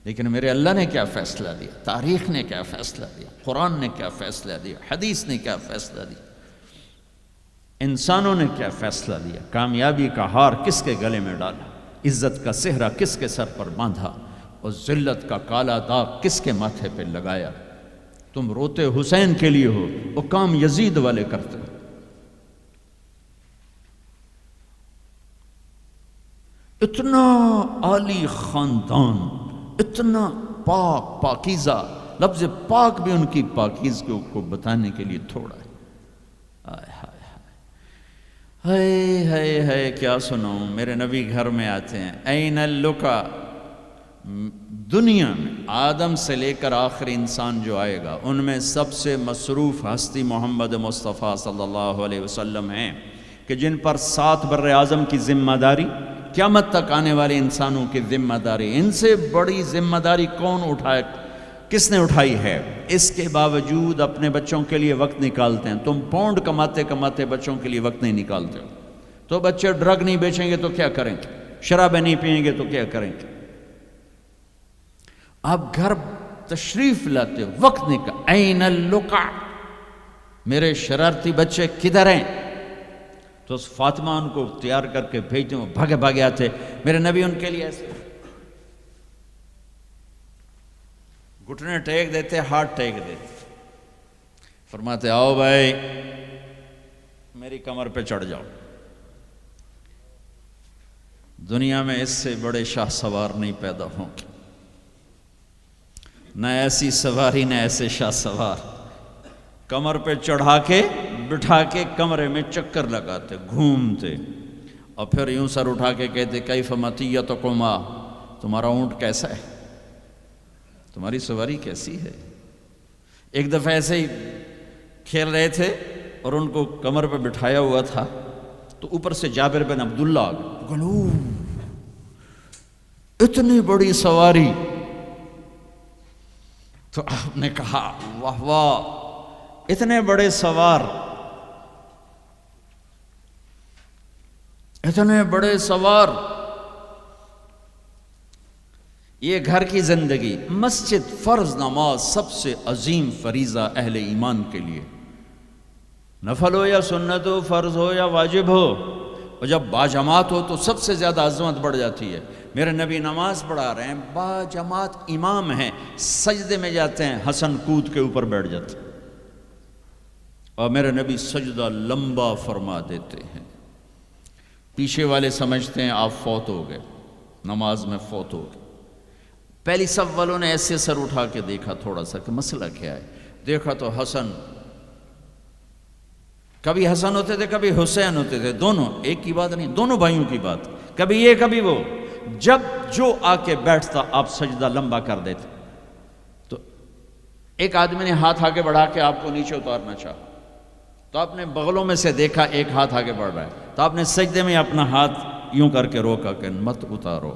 لیکن میرے اللہ نے کیا فیصلہ دیا، تاریخ نے کیا فیصلہ دیا، قرآن نے کیا فیصلہ دیا، حدیث نے کیا فیصلہ دیا، انسانوں نے کیا فیصلہ دیا، کامیابی کا ہار کس کے گلے میں ڈالا، عزت کا صحرا کس کے سر پر باندھا، اور ذلت کا کالا داغ کس کے ماتھے پہ لگایا۔ تم روتے حسین کے لیے ہو، وہ کام یزید والے کرتے ہو۔ اتنا عالی خاندان، اتنا پاک پاکیزہ، لفظ پاک بھی ان کی پاکیزگی کو بتانے کے لیے تھوڑا ہے۔ آئے ہائے ہائے ہائے، کیا سناؤں، میرے نبی گھر میں آتے ہیں، این اللقا، دنیا میں آدم سے لے کر آخری انسان جو آئے گا ان میں سب سے مصروف ہستی محمد مصطفیٰ صلی اللہ علیہ وسلم ہیں، کہ جن پر 7 براعظم کی ذمہ داری، قیامت تک آنے والے انسانوں کی ذمہ داری، ان سے بڑی ذمہ داری کون اٹھائے، کس نے اٹھائی ہے؟ اس کے باوجود اپنے بچوں کے لیے وقت نکالتے ہیں۔ تم پاؤنڈ کماتے کماتے بچوں کے لیے وقت نہیں نکالتے ہو۔ تو بچے ڈرگ نہیں بیچیں گے تو کیا کریں گے، شرابیں نہیں پئیں گے تو کیا کریں گے؟ آپ گھر تشریف لاتے، وقت نکال، این اللقا، میرے شرارتی بچے کدھر ہیں؟ تو فاطمہ ان کو تیار کر کے بھیجتے ہیں، بھاگے بھاگے آتے، میرے نبی ان کے لیے ایسے گھٹنے ٹیک دیتے، ہاتھ ٹیک دیتے، فرماتے آؤ بھائی میری کمر پہ چڑھ جاؤ۔ دنیا میں اس سے بڑے شاہ سوار نہیں پیدا ہوں گے، نہ ایسی سواری نہ ایسے شاہ سوار، کمر پہ چڑھا کے بٹھا کے کمرے میں چکر لگاتے، گھومتے، اور پھر یوں سر اٹھا کے کہتے کیف مطیتکما، تمہارا اونٹ کیسا ہے، تمہاری سواری کیسی ہے۔ ایک دفعہ ایسے ہی کھیل رہے تھے اور ان کو کمر پہ بٹھایا ہوا تھا، تو اوپر سے جابر بن عبداللہ آ گئے، گلو اتنی بڑی سواری۔ تو آپ نے کہا واہ واہ، اتنے بڑے سوار، اتنے بڑے سوار، یہ گھر کی زندگی، مسجد، فرض نماز سب سے عظیم فریضہ اہل ایمان کے لیے، نفل ہو یا سنت ہو، فرض ہو یا واجب ہو، اور جب باجماعت ہو تو سب سے زیادہ عظمت بڑھ جاتی ہے۔ میرے نبی نماز پڑھا رہے ہیں، باجماعت امام ہیں، سجدے میں جاتے ہیں، حسن کود کے اوپر بیٹھ جاتے ہیں، اور میرے نبی سجدہ لمبا فرما دیتے ہیں۔ پیچھے والے سمجھتے ہیں آپ فوت ہو گئے، نماز میں فوت ہو گئے۔ پہلی صف والوں نے ایسے سر اٹھا کے دیکھا تھوڑا سا کہ مسئلہ کیا ہے، دیکھا تو حسن، کبھی حسن ہوتے تھے کبھی حسین ہوتے تھے، دونوں ایک کی بات نہیں، دونوں بھائیوں کی بات، کبھی یہ کبھی وہ، جب جو آ کے بیٹھتا آپ سجدہ لمبا کر دیتے۔ تو ایک آدمی نے ہاتھ آگے بڑھا کے آپ کو نیچے اتارنا چاہا، تو آپ نے بغلوں میں سے دیکھا ایک ہاتھ آگے بڑھ رہا ہے، تو آپ نے سجدے میں اپنا ہاتھ یوں کر کے روکا کہ مت اتارو۔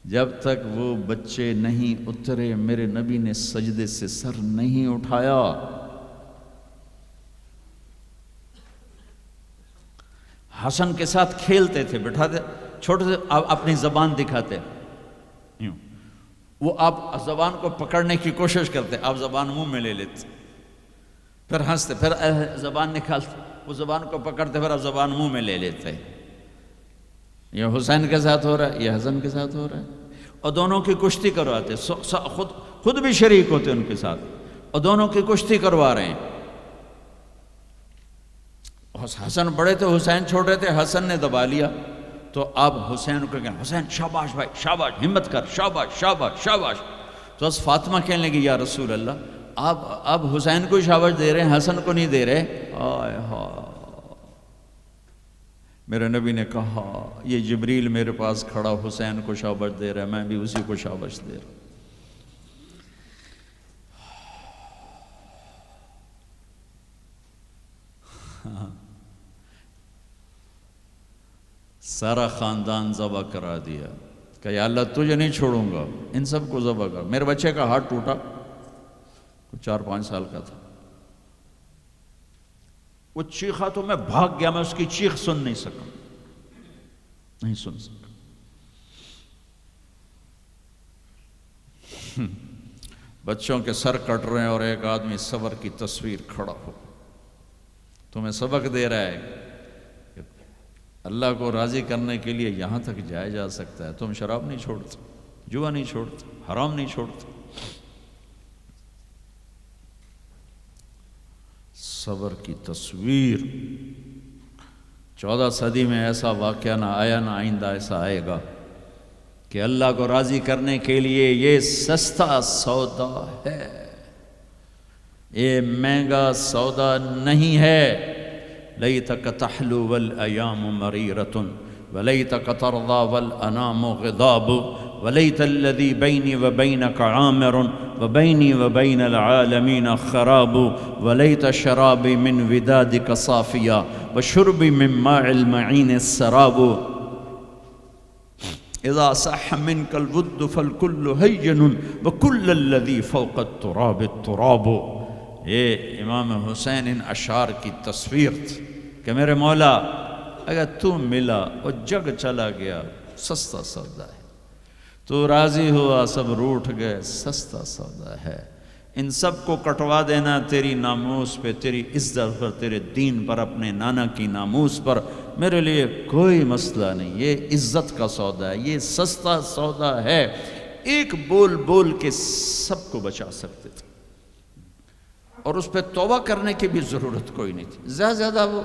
جب تک وہ بچے نہیں اترے میرے نبی نے سجدے سے سر نہیں اٹھایا۔ حسن کے ساتھ کھیلتے تھے، بٹھاتے، چھوٹے سے اپنی زبان دکھاتے، یوں وہ آپ زبان کو پکڑنے کی کوشش کرتے، آپ زبان منہ میں لے لیتے، پھر ہنستے، پھر زبان نکالتے، وہ زبان کو پکڑتے، پھر آپ زبان منہ میں لے لیتے۔ یہ حسین کے ساتھ ہو رہا ہے، یہ حسن کے ساتھ ہو رہا ہے، اور دونوں کی کشتی کرواتے، خود بھی شریک ہوتے ان کے ساتھ، اور دونوں کی کشتی کروا رہے ہیں۔ حسن بڑے تھے، حسین چھوٹے تھے، حسن نے دبا لیا تو اب حسین کو کہا حسین شاباش بھائی شاباش، ہمت کر، شاباش شاباش شاباش. تو اس فاطمہ کہنے لگی یا رسول اللہ آپ اب حسین کو شاباش دے رہے ہیں، حسن کو نہیں دے رہے. آئے ہائے، میرے نبی نے کہا یہ جبریل میرے پاس کھڑا حسین کو شاباش دے رہا ہے، میں بھی اسی کو شاباش دے رہا ہوں. سارا خاندان ذبح کرا دیا کہ یا اللہ تجھے نہیں چھوڑوں گا، ان سب کو ذبح کر. میرے بچے کا ہاتھ ٹوٹا، 4-5 سال کا تھا، وہ چیخا تو میں بھاگ گیا، میں اس کی چیخ سن نہیں سکا، نہیں سن سکا. بچوں کے سر کٹ رہے ہیں اور ایک آدمی صبر کی تصویر کھڑا ہو تمہیں سبق دے رہا ہے کہ اللہ کو راضی کرنے کے لیے یہاں تک جایا جا سکتا ہے. تم شراب نہیں چھوڑتے، جوا نہیں چھوڑتے، حرام نہیں چھوڑتے. صبر کی تصویر. 14 صدی میں ایسا واقعہ نہ آیا، نہ آئندہ ایسا آئے گا کہ اللہ کو راضی کرنے کے لیے یہ سستا سودا ہے، یہ مہنگا سودا نہیں ہے. لیتک تحلو والایام مریرۃ ولیتک ترضی والانام غضاب ولیت الذی بینی وبینک عامر وبینی وبین العالمین خراب ولیت شرابی من ودادک صافیا وشربی من ماء المعین السراب اذا صح منک الود فالکل ہین وکل الذی فوق التراب التراب. یہ امام حسین ان اشعار کی تصویر تھی کہ میرے مولا اگر تو ملا اور جگ چلا گیا سستا سودا ہے، تو راضی ہوا سب روٹھ گئے سستا سودا ہے. ان سب کو کٹوا دینا تیری ناموس پہ، تیری عزت پر، تیرے دین پر، اپنے نانا کی ناموس پر میرے لیے کوئی مسئلہ نہیں. یہ عزت کا سودا ہے، یہ سستا سودا ہے. ایک بول بول کے سب کو بچا سکتے تھے اور اس پہ توبہ کرنے کی بھی ضرورت کوئی نہیں تھی. زیادہ وہ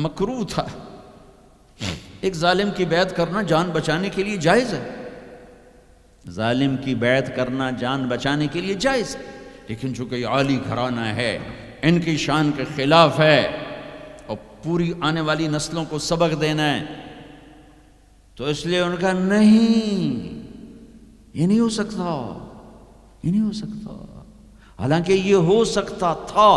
مکروہ تھا. ایک ظالم کی بیعت کرنا جان بچانے کے لیے جائز ہے، ظالم کی بیعت کرنا جان بچانے کے لیے جائز ہے، لیکن چونکہ یہ عالی گھرانہ ہے، ان کی شان کے خلاف ہے اور پوری آنے والی نسلوں کو سبق دینا ہے، تو اس لیے ان کا نہیں، یہ نہیں ہو سکتا، یہ نہیں ہو سکتا. حالانکہ یہ ہو سکتا تھا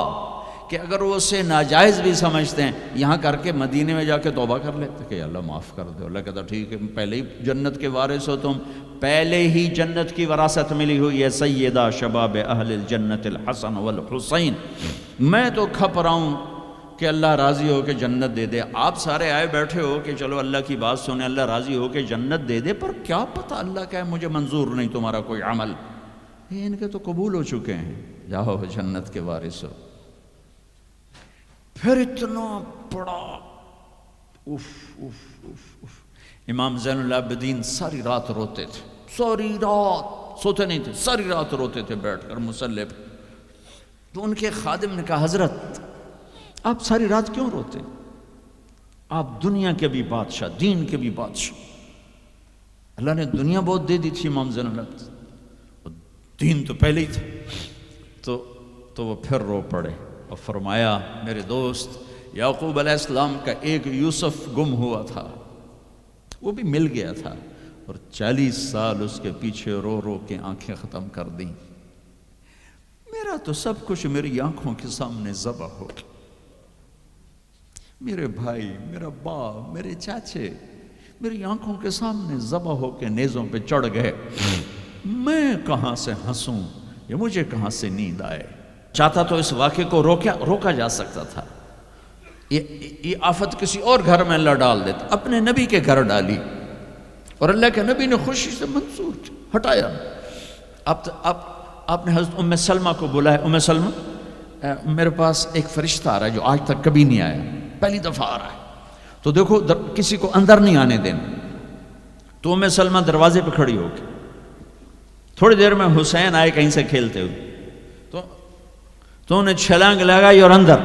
کہ اگر وہ اسے ناجائز بھی سمجھتے ہیں یہاں کر کے مدینے میں جا کے توبہ کر لیتے کہ اللہ معاف کر دے. اللہ کہتا ٹھیک ہے، پہلے ہی جنت کے وارث ہو تم، پہلے ہی جنت کی وراثت ملی ہوئی ہے. سیدہ شباب اہل الجنت الحسن والحسین. میں تو کھپ رہا ہوں کہ اللہ راضی ہو کے جنت دے دے. آپ سارے آئے بیٹھے ہو کہ چلو اللہ کی بات سنیں، اللہ راضی ہو کے جنت دے دے، پر کیا پتہ اللہ کہے مجھے منظور نہیں تمہارا کوئی عمل. یہ ان کے تو قبول ہو چکے ہیں، جاؤ جنت کے وارث ہو. پھر اتنا بڑا امام زین العابدین ساری رات روتے تھے، ساری رات سوتے نہیں تھے، ساری رات روتے تھے بیٹھ کر مصلی پہ. تو ان کے خادم نے کہا حضرت آپ ساری رات کیوں روتے؟ آپ دنیا کے بھی بادشاہ، دین کے بھی بادشاہ، اللہ نے دنیا بہت دے دی تھی امام زین العابدین، دین تو پہلے ہی تھا. تو وہ پھر رو پڑے اور فرمایا میرے دوست یعقوب علیہ السلام کا ایک یوسف گم ہوا تھا، وہ بھی مل گیا تھا، اور 40 سال اس کے پیچھے رو رو کے آنکھیں ختم کر دیں. میرا تو سب کچھ میری آنکھوں کے سامنے ذبح ہو گیا. میرے بھائی، میرا باپ، میرے چاچے میری آنکھوں کے سامنے ذبح ہو کے نیزوں پہ چڑھ گئے. میں کہاں سے ہنسوں، یہ مجھے کہاں سے نیند آئے. چاہتا تو اس واقعے کو روکا جا سکتا تھا. یہ آفت کسی اور گھر میں اللہ ڈال دیتا، اپنے نبی کے گھر ڈالی اور اللہ کے نبی نے خوشی سے منظور ہٹایا. آپ نے حضرت ام سلمہ کو بلایا، ام سلمہ میرے پاس ایک فرشتہ آ رہا ہے جو آج تک کبھی نہیں آیا، پہلی دفعہ آ رہا ہے، تو دیکھو کسی کو اندر نہیں آنے دینا. تو ام سلمہ دروازے پہ کھڑی ہو کے، تھوڑی دیر میں حسین آئے کہیں سے کھیلتے ہوئے، تو انہیں چھلانگ لگائی اور اندر.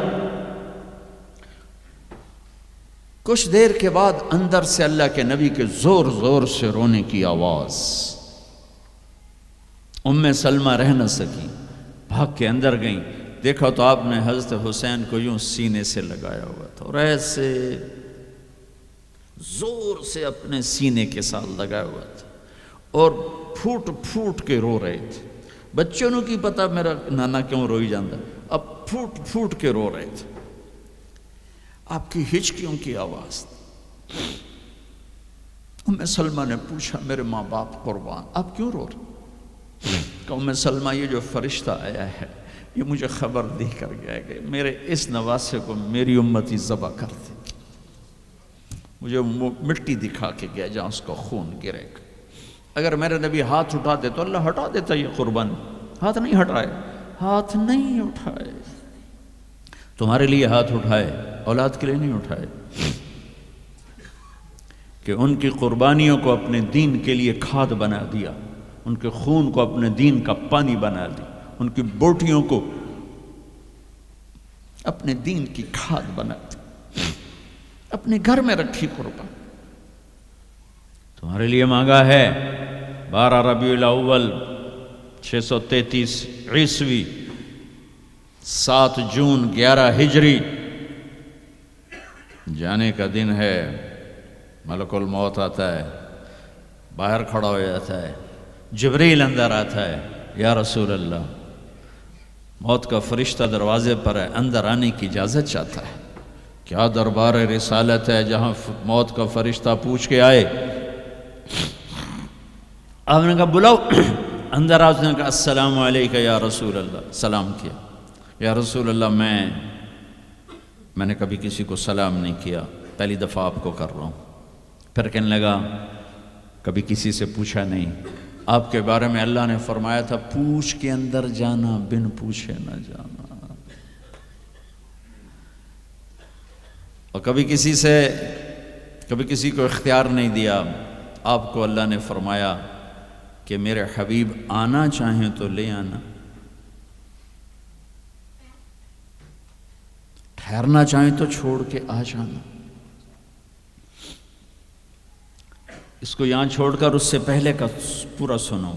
کچھ دیر کے بعد اندر سے اللہ کے نبی کے زور زور سے رونے کی آواز. سلمہ رہ نہ سکی، بھاگ کے اندر گئیں. دیکھا تو آپ نے حضرت حسین کو یوں سینے سے لگایا ہوا تھا اور ایسے زور سے اپنے سینے کے ساتھ لگایا ہوا تھا اور پھوٹ پھوٹ کے رو رہے تھے. بچوں نے کی پتا میرا نانا کیوں روئی جاندہ، اب پھوٹ پھوٹ کے رو رہے تھے. آپ کی ہچکیوں کی آواز. سلمہ نے پوچھا میرے ماں باپ قربان آپ کیوں رو رہے؟ کہ سلمہ یہ جو فرشتہ آیا ہے یہ مجھے خبر دے کر گیا کہ میرے اس نواسے کو میری امتی ذبح کر دے. مجھے مٹی دکھا کے گیا جہاں اس کا خون گرے گا. اگر میرے نبی ہاتھ اٹھا دے تو اللہ ہٹا دیتا یہ قربان. ہاتھ نہیں ہٹائے، ہاتھ نہیں اٹھائے. تمہارے لیے ہاتھ اٹھائے، اولاد کے لیے نہیں اٹھائے کہ ان کی قربانیوں کو اپنے دین کے لیے کھاد بنا دیا، ان کے خون کو اپنے دین کا پانی بنا دیا، ان کی بوٹیوں کو اپنے دین کی کھاد بنا دی، اپنے گھر میں رکھی قربان. تمہارے لیے مانگا ہے 12 ربیع الاول 633 عیسوی 7 جون 11 ہجری جانے کا دن ہے. ملک الموت آتا ہے، باہر کھڑا ہو جاتا ہے. جبریل اندر آتا ہے، یا رسول اللہ موت کا فرشتہ دروازے پر ہے، اندر آنے کی اجازت چاہتا ہے. کیا دربار رسالت ہے جہاں موت کا فرشتہ پوچھ کے آئے. آپ نے کہا بلاؤ. اندر آ. اس نے کہا السلام علیکم یا رسول اللہ. سلام کیا. یا رسول اللہ میں نے کبھی کسی کو سلام نہیں کیا، پہلی دفعہ آپ کو کر رہا ہوں. پھر کہنے لگا کبھی کسی سے پوچھا نہیں. آپ کے بارے میں اللہ نے فرمایا تھا پوچھ کے اندر جانا، بن پوچھے نہ جانا. اور کبھی کسی کو اختیار نہیں دیا. آپ کو اللہ نے فرمایا کہ میرے حبیب آنا چاہیں تو لے آنا، ٹھہرنا چاہیں تو چھوڑ کے آ جانا. اس کو یہاں چھوڑ کر اس سے پہلے کا پورا سنو.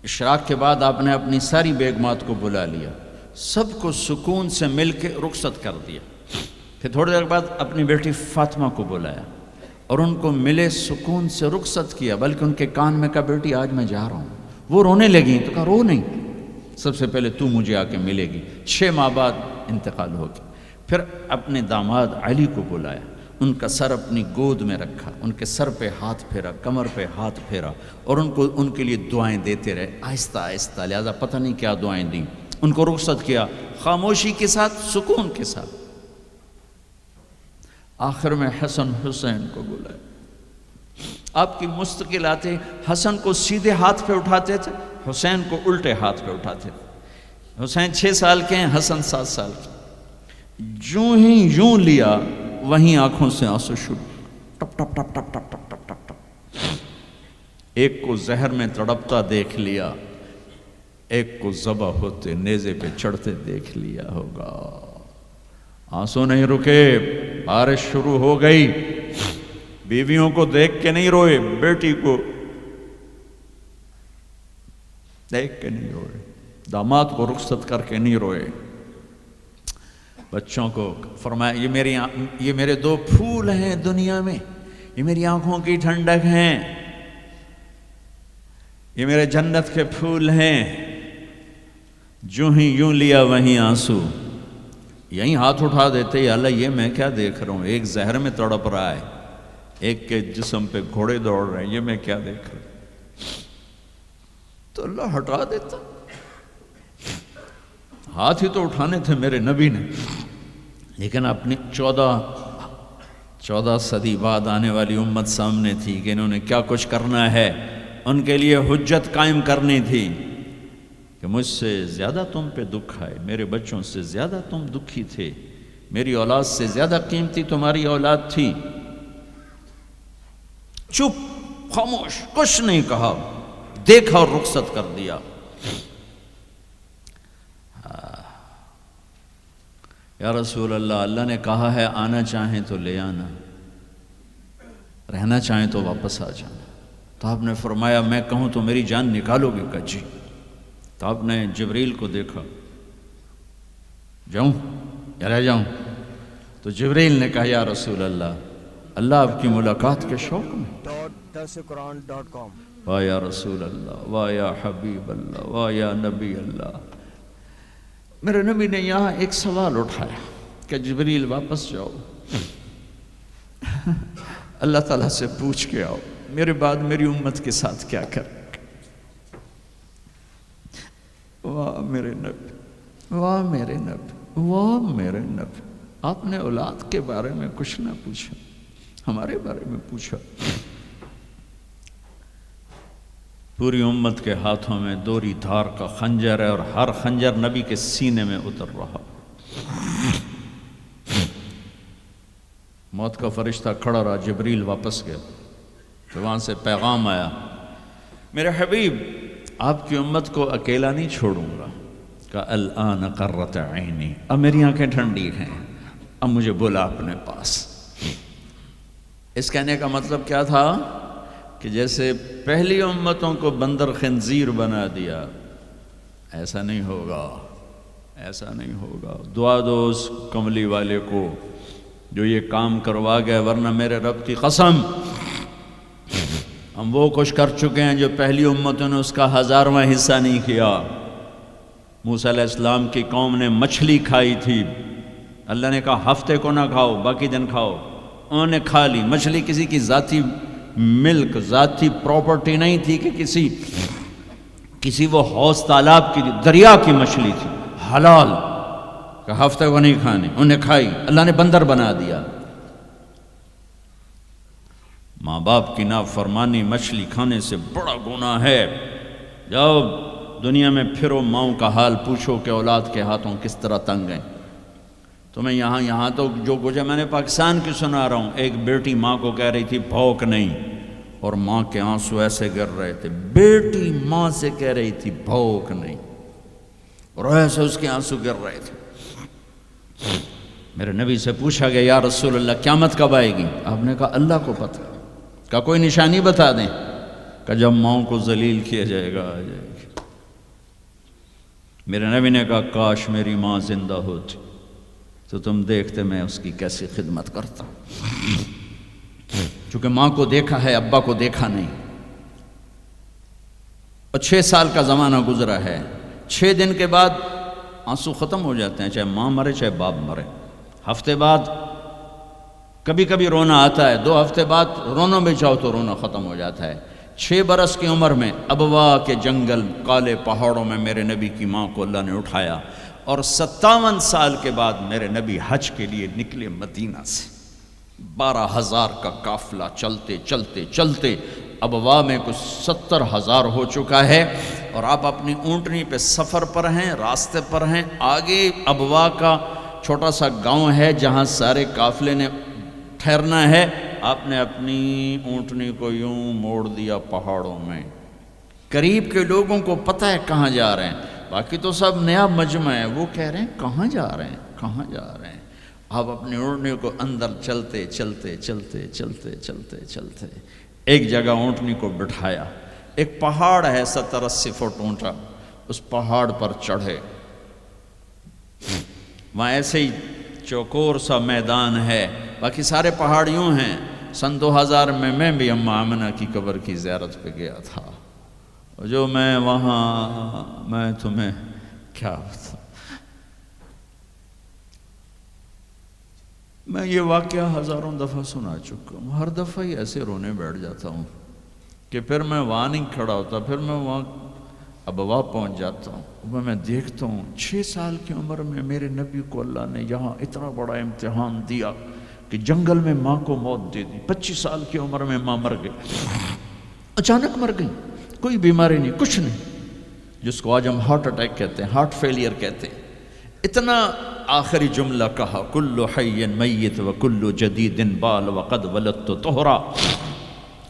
اشراق کے بعد آپ نے اپنی ساری بیگمات کو بلا لیا، سب کو سکون سے مل کے رخصت کر دیا. پھر تھوڑی دیر بعد اپنی بیٹی فاطمہ کو بلایا اور ان کو ملے سکون سے رخصت کیا، بلکہ ان کے کان میں کہا بیٹی آج میں جا رہا ہوں. وہ رونے لگیں تو کہا رو نہیں، سب سے پہلے تو مجھے آ کے ملے گی. 6 ماہ بعد انتقال ہو گیا. پھر اپنے داماد علی کو بلایا، ان کا سر اپنی گود میں رکھا، ان کے سر پہ ہاتھ پھیرا، کمر پہ ہاتھ پھیرا اور ان کے لیے دعائیں دیتے رہے آہستہ آہستہ. لہذا پتہ نہیں کیا دعائیں دیں. ان کو رخصت کیا خاموشی کے ساتھ، سکون کے ساتھ. آخر میں حسن حسین کو بلایا. آپ کی مستقل آتے حسن کو سیدھے ہاتھ پہ اٹھاتے تھے، حسین کو الٹے ہاتھ پہ اٹھاتے تھے. حسین 6 سال کے ہیں، حسن 7 سال کے. یوں لیا وہیں آنکھوں سے آنسو شروع، ٹپ ٹپ ٹپ ٹپ ٹپ ٹپ ٹپ ٹپ ٹپ. ایک کو زہر میں تڑپتا دیکھ لیا، ایک کو ذبح ہوتے نیزے پہ چڑھتے دیکھ لیا ہوگا. آنسو نہیں رکے، بارش شروع ہو گئی. بیویوں کو دیکھ کے نہیں روئے، بیٹی کو دیکھ کے نہیں روئے، داماد کو رخصت کر کے نہیں روئے. بچوں کو فرمایا یہ میرے 2 پھول ہیں دنیا میں، یہ میری آنکھوں کی ٹھنڈک ہیں، یہ میرے جنت کے پھول ہیں. جو ہی یوں لیا وہیں آنسو. یہیں ہاتھ اٹھا دیتے، یا اللہ یہ میں کیا دیکھ رہا ہوں، ایک زہر میں تڑپ رہا ہے، ایک کے جسم پہ گھوڑے دوڑ رہے ہیں، یہ میں کیا دیکھ رہا ہوں. تو اللہ ہٹا دیتا. ہاتھ ہی تو اٹھانے تھے میرے نبی نے. لیکن اپنی 14 صدی بعد آنے والی امت سامنے تھی کہ انہوں نے کیا کچھ کرنا ہے. ان کے لیے حجت قائم کرنی تھی کہ مجھ سے زیادہ تم پہ دکھ آئے، میرے بچوں سے زیادہ تم دکھی تھے، میری اولاد سے زیادہ قیمتی تمہاری اولاد تھی. چپ، خاموش، کچھ نہیں کہا، دیکھا اور رخصت کر دیا. یا رسول اللہ، اللہ نے کہا ہے آنا چاہیں تو لے آنا. رہنا چاہیں تو واپس آ جانا۔ تو آپ نے فرمایا میں کہوں تو میری جان نکالو گے؟ کہا جی۔ تو آپ نے جبریل کو دیکھا، جاؤں یا رہ جاؤں؟ تو جبریل نے کہا یا رسول اللہ آپ کی ملاقات کے شوق میں۔ .quran.com واہ یا رسول اللہ، واہ یا حبیب اللہ، واہ یا نبی اللہ۔ میرے نبی نے یہاں ایک سوال اٹھایا کہ جبریل واپس جاؤ، اللہ تعالیٰ سے پوچھ کے آؤ میرے بعد میری امت کے ساتھ کیا کر۔ واہ میرے نبی، واہ میرے نبی، واہ میرے نبی، آپ نے اولاد کے بارے میں کچھ نہ پوچھا، ہمارے بارے میں پوچھا۔ پوری امت کے ہاتھوں میں دوری دھار کا خنجر ہے، اور ہر خنجر نبی کے سینے میں اتر رہا۔ موت کا فرشتہ کھڑا رہا، جبریل واپس گیا، تو وہاں سے پیغام آیا، میرے حبیب آپ کی امت کو اکیلا نہیں چھوڑوں گا۔ کہ الآن قرۃ عینی، اب میری آنکھیں ٹھنڈی ہیں، اب مجھے بولا اپنے پاس۔ اس کہنے کا مطلب کیا تھا کہ جیسے پہلی امتوں کو بندر خنزیر بنا دیا، ایسا نہیں ہوگا، ایسا نہیں ہوگا۔ دعا دو اس کملی والے کو جو یہ کام کروا گیا، ورنہ میرے رب کی قسم ہم وہ کچھ کر چکے ہیں جو پہلی امتوں نے اس کا 1000واں حصہ نہیں کیا۔ موسیٰ علیہ السلام کی قوم نے مچھلی کھائی تھی، اللہ نے کہا ہفتے کو نہ کھاؤ، باقی دن کھاؤ، انہوں نے کھا لی۔ مچھلی کسی کی ذاتی ملک، ذاتی پراپرٹی نہیں تھی کہ کسی وہ حوض تالاب کی، دریا کی مچھلی تھی، حلال، کہ ہفتے کو نہیں کھانی، انہوں نے کھائی، اللہ نے بندر بنا دیا۔ ماں باپ کی نافرمانی مچھلی کھانے سے بڑا گناہ ہے۔ جاؤ دنیا میں پھرو، ماؤں کا حال پوچھو کہ اولاد کے ہاتھوں کس طرح تنگ ہیں۔ تو میں یہاں تو جو کچھ ہے میں نے پاکستان کی سنا رہا ہوں۔ ایک بیٹی ماں کو کہہ رہی تھی بھوک نہیں، اور ماں کے آنسو ایسے گر رہے تھے۔ بیٹی ماں سے کہہ رہی تھی بھوک نہیں، اور ایسے اس کے آنسو گر رہے تھے۔ میرے نبی سے پوچھا گیا یا رسول اللہ قیامت کب آئے گی؟ آپ نے کہا اللہ کو پتہ۔ کہا کوئی نشانی بتا دیں؟ کہ جب ماؤں کو ذلیل کیا جائے گا آ جائے گی۔ میرے نبی نے کہا کاش میری ماں زندہ ہوتی تو تم دیکھتے میں اس کی کیسی خدمت کرتا۔ چونکہ ماں کو دیکھا ہے، ابا کو دیکھا نہیں۔ اور 6 سال کا زمانہ گزرا ہے، 6 دن کے بعد آنسو ختم ہو جاتے ہیں، چاہے ماں مرے چاہے باپ مرے۔ ہفتے بعد کبھی کبھی رونا آتا ہے، 2 ہفتے بعد رونا بھی چاہو تو رونا ختم ہو جاتا ہے۔ 6 برس کی عمر میں ابوا کے جنگل کالے پہاڑوں میں میرے نبی کی ماں کو اللہ نے اٹھایا، اور 57 سال کے بعد میرے نبی حج کے لیے نکلے مدینہ سے۔ 12,000 کا قافلہ چلتے چلتے چلتے ابوا میں کچھ 70,000 ہو چکا ہے، اور آپ اپنی اونٹنی پہ سفر پر ہیں، راستے پر ہیں۔ آگے ابوا کا چھوٹا سا گاؤں ہے جہاں سارے قافلے نے ٹھہرنا ہے۔ آپ نے اپنی اونٹنی کو یوں موڑ دیا پہاڑوں میں۔ قریب کے لوگوں کو پتہ ہے کہاں جا رہے ہیں، باقی تو سب نیا مجمع ہے، وہ کہہ رہے ہیں کہاں جا رہے ہیں، کہاں جا رہے ہیں۔ آپ اپنی اونٹنی کو اندر چلتے چلتے چلتے چلتے چلتے چلتے ایک جگہ اونٹنی کو بٹھایا۔ ایک پہاڑ ہے 70-80 فٹ اونچا، اس پہاڑ پر چڑھے۔ وہاں ایسے ہی چوکور سا میدان ہے، باقی سارے پہاڑ یوں ہیں۔ سن 2000 میں بھی اماں آمنہ کی قبر کی زیارت پہ گیا تھا، اور جو میں وہاں، میں تمہیں کیا بتاؤں، میں یہ واقعہ ہزاروں دفعہ سنا چکا ہوں۔ ہر دفعہ ہی ایسے رونے بیٹھ جاتا ہوں کہ پھر میں وہاں نہیں کھڑا ہوتا، پھر میں وہاں ابوا پہنچ جاتا ہوں۔ میں دیکھتا ہوں 6 سال کی عمر میں میرے نبی کو اللہ نے یہاں اتنا بڑا امتحان دیا کہ جنگل میں ماں کو موت دے دی۔ 25 سال کی عمر میں ماں مر گئی، اچانک مر گئی، کوئی بیماری نہیں، کچھ نہیں، جس کو آج ہم ہارٹ اٹیک کہتے ہیں، ہارٹ فیلئر کہتے ہیں۔ اتنا آخری جملہ کہا کل حی میت و کل جدید بال وقد ولدت طہرا۔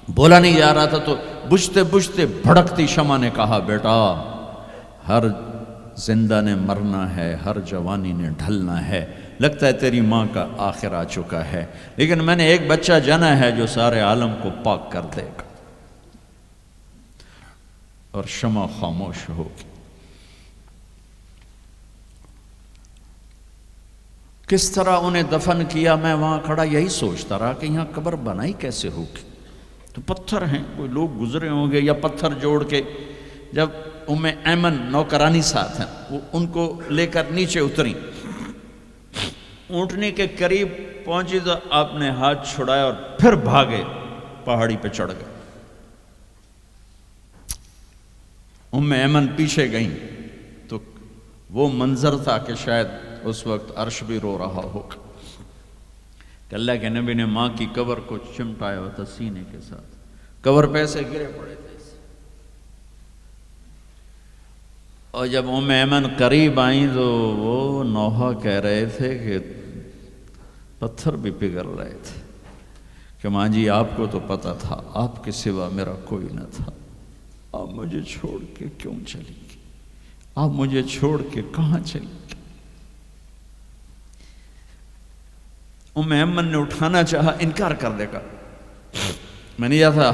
بولا نہیں جا رہا تھا تو بجھتے بجھتے بھڑکتی شمع نے کہا بیٹا ہر زندہ نے مرنا ہے، ہر جوانی نے ڈھلنا ہے، لگتا ہے تیری ماں کا آخر آ چکا ہے، لیکن میں نے ایک بچہ جنا ہے جو سارے عالم کو پاک کر دے گا، اور شمع خاموش ہوگی۔ کس طرح انہیں دفن کیا، میں وہاں کھڑا یہی سوچتا رہا کہ یہاں قبر بنائی کیسے ہوگی؟ تو پتھر ہیں، کوئی لوگ گزرے ہوں گے یا پتھر جوڑ کے، جب ایمن نوکرانی ساتھ ہیں وہ ان کو لے کر نیچے اتری، اونٹنی کے قریب پہنچی تو آپ نے ہاتھ چھڑایا اور پھر بھاگے، پہاڑی پہ چڑھ گئے۔ ایمن پیچھے گئیں تو وہ منظر تھا کہ شاید اس وقت عرش بھی رو رہا ہوگا کہ اللہ کے نبی نے ماں کی قبر کو چمٹایا ہوا تھا سینے کے ساتھ، قبر پہ سے گرے پڑے تھے۔ اور جب ایمن قریب آئیں تو وہ نوحہ کہہ رہے تھے کہ پتھر بھی پگھل رہے تھے کہ ماں جی آپ کو تو پتہ تھا آپ کے سوا میرا کوئی نہ تھا، آپ مجھے چھوڑ کے کیوں چلی گئی، آپ مجھے چھوڑ کے کہاں چلی گئی؟ ایمن نے اٹھانا چاہا، انکار کر دے گا، میں نہیں جاتا،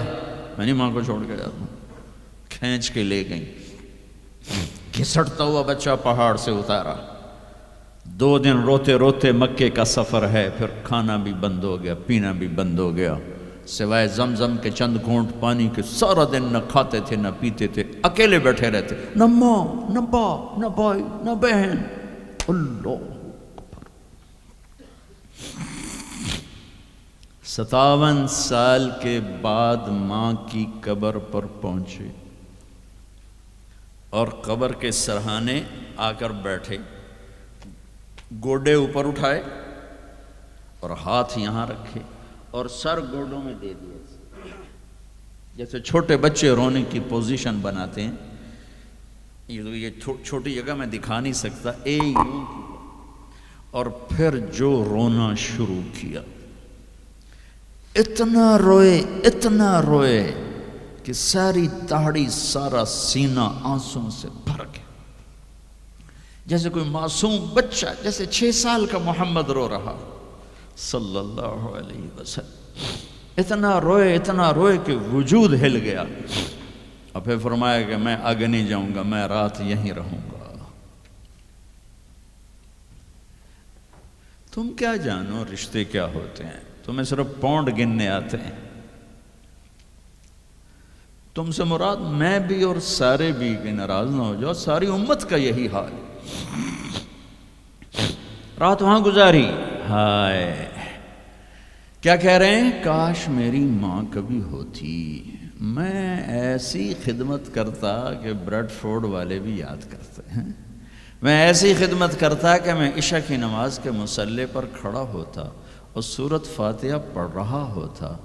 میں نہیں ماں کو چھوڑ کے جاتا ہوں۔ کھینچ کے لے گئیں، گھسٹتا ہوا بچہ پہاڑ سے اتارا۔ 2 دن روتے روتے مکے کا سفر ہے، پھر کھانا بھی بند ہو گیا، پینا بھی بند ہو گیا، سوائے زمزم کے چند گھونٹ پانی کے سارا دن نہ کھاتے تھے نہ پیتے تھے، اکیلے بیٹھے رہتے، نہ ماں نہ باپ نہ بھائی نہ بہن۔ اللہ 57 سال کے بعد ماں کی قبر پر پہنچے اور قبر کے سرہانے آ کر بیٹھے، گوڈے اوپر اٹھائے اور ہاتھ یہاں رکھے اور سر گوڈوں میں دے دیا، جیسے چھوٹے بچے رونے کی پوزیشن بناتے ہیں۔ یہ چھوٹی جگہ میں دکھا نہیں سکتا، اور پھر جو رونا شروع کیا، اتنا روئے کہ ساری داڑھی سارا سینہ آنسوں سے بھر گیا، جیسے کوئی معصوم بچہ، جیسے 6 سال کا محمد رو رہا صلی اللہ علیہ وسلم۔ اتنا روئے کہ وجود ہل گیا، اور پھر فرمایا کہ میں آگے نہیں جاؤں گا، میں رات یہیں رہوں گا۔ تم کیا جانو رشتے کیا ہوتے ہیں، تمہیں صرف پاؤنڈ گننے آتے ہیں۔ تم سے مراد میں بھی اور سارے بھی، کہ ناراض نہ ہو جاؤ، ساری امت کا یہی حال۔ رات وہاں گزاری، ہائے کیا کہہ رہے ہیں، کاش میری ماں کبھی ہوتی، میں ایسی خدمت کرتا کہ بریڈ فورڈ والے بھی یاد کرتے ہیں، میں ایسی خدمت کرتا کہ میں عشاء کی نماز کے مصلی پر کھڑا ہوتا اور سورۃ فاتحہ پڑھ رہا ہوتا،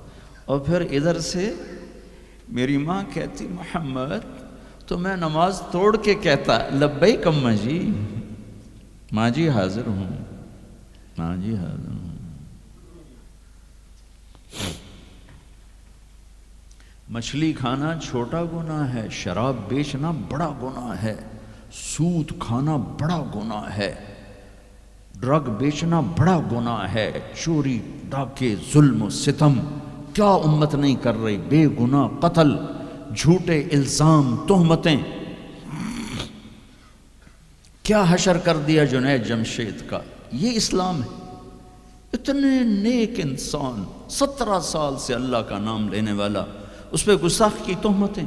اور پھر ادھر سے میری ماں کہتی محمد، تو میں نماز توڑ کے کہتا لبیک اماں جی، ماں جی حاضر ہوں، ماں جی حاضر ہوں۔ مچھلی کھانا چھوٹا گناہ ہے، شراب بیچنا بڑا گناہ ہے، سود کھانا بڑا گناہ ہے، ڈرگ بیچنا بڑا گناہ ہے، چوری ڈاکے ظلم و ستم کیا امت نہیں کر رہی، بے گناہ قتل، جھوٹے الزام تہمتیں، کیا حشر کر دیا جنید جمشید کا۔ یہ اسلام ہے۔ اتنے نیک انسان، 17 سال سے اللہ کا نام لینے والا، اس پہ گستاخ کی تہمتیں،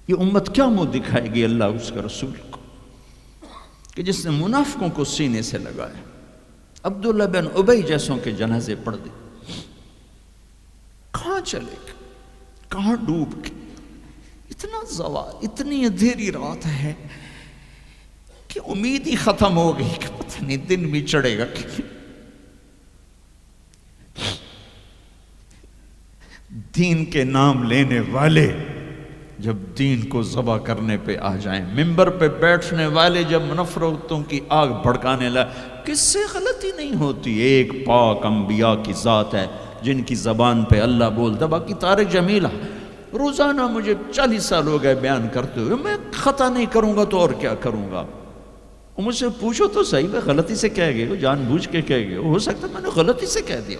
یہ امت کیا منہ دکھائے گی اللہ اس کا رسول کو، کہ جس نے منافقوں کو سینے سے لگایا، عبداللہ بن ابی جیسوں کے جنازے پڑھ دے، کہاں چلے گا، کہاں ڈوب کے، اتنا زوال، اتنی اندھیری رات ہے کہ امید ہی ختم ہو گئی کہ پتہ نہیں دن بھی چڑھے گا کہ دین کے نام لینے والے جب دین کو ذبح کرنے پہ آ جائیں، منبر پہ بیٹھنے والے جب نفرتوں کی آگ بھڑکانے لائے، کس سے غلطی نہیں ہوتی، ایک پاک انبیاء کی ذات ہے جن کی زبان پہ اللہ بولتا۔ باقی طارق جمیلہ روزانہ مجھے 40 سال ہو گئے بیان کرتے ہوئے، میں خطا نہیں کروں گا تو اور کیا کروں گا، وہ مجھ سے پوچھو تو صحیح، میں غلطی سے کہہ گئے ہو، جان بوجھ کے کہہ گئے ہو سکتا ہے میں نے غلطی سے کہہ دیا۔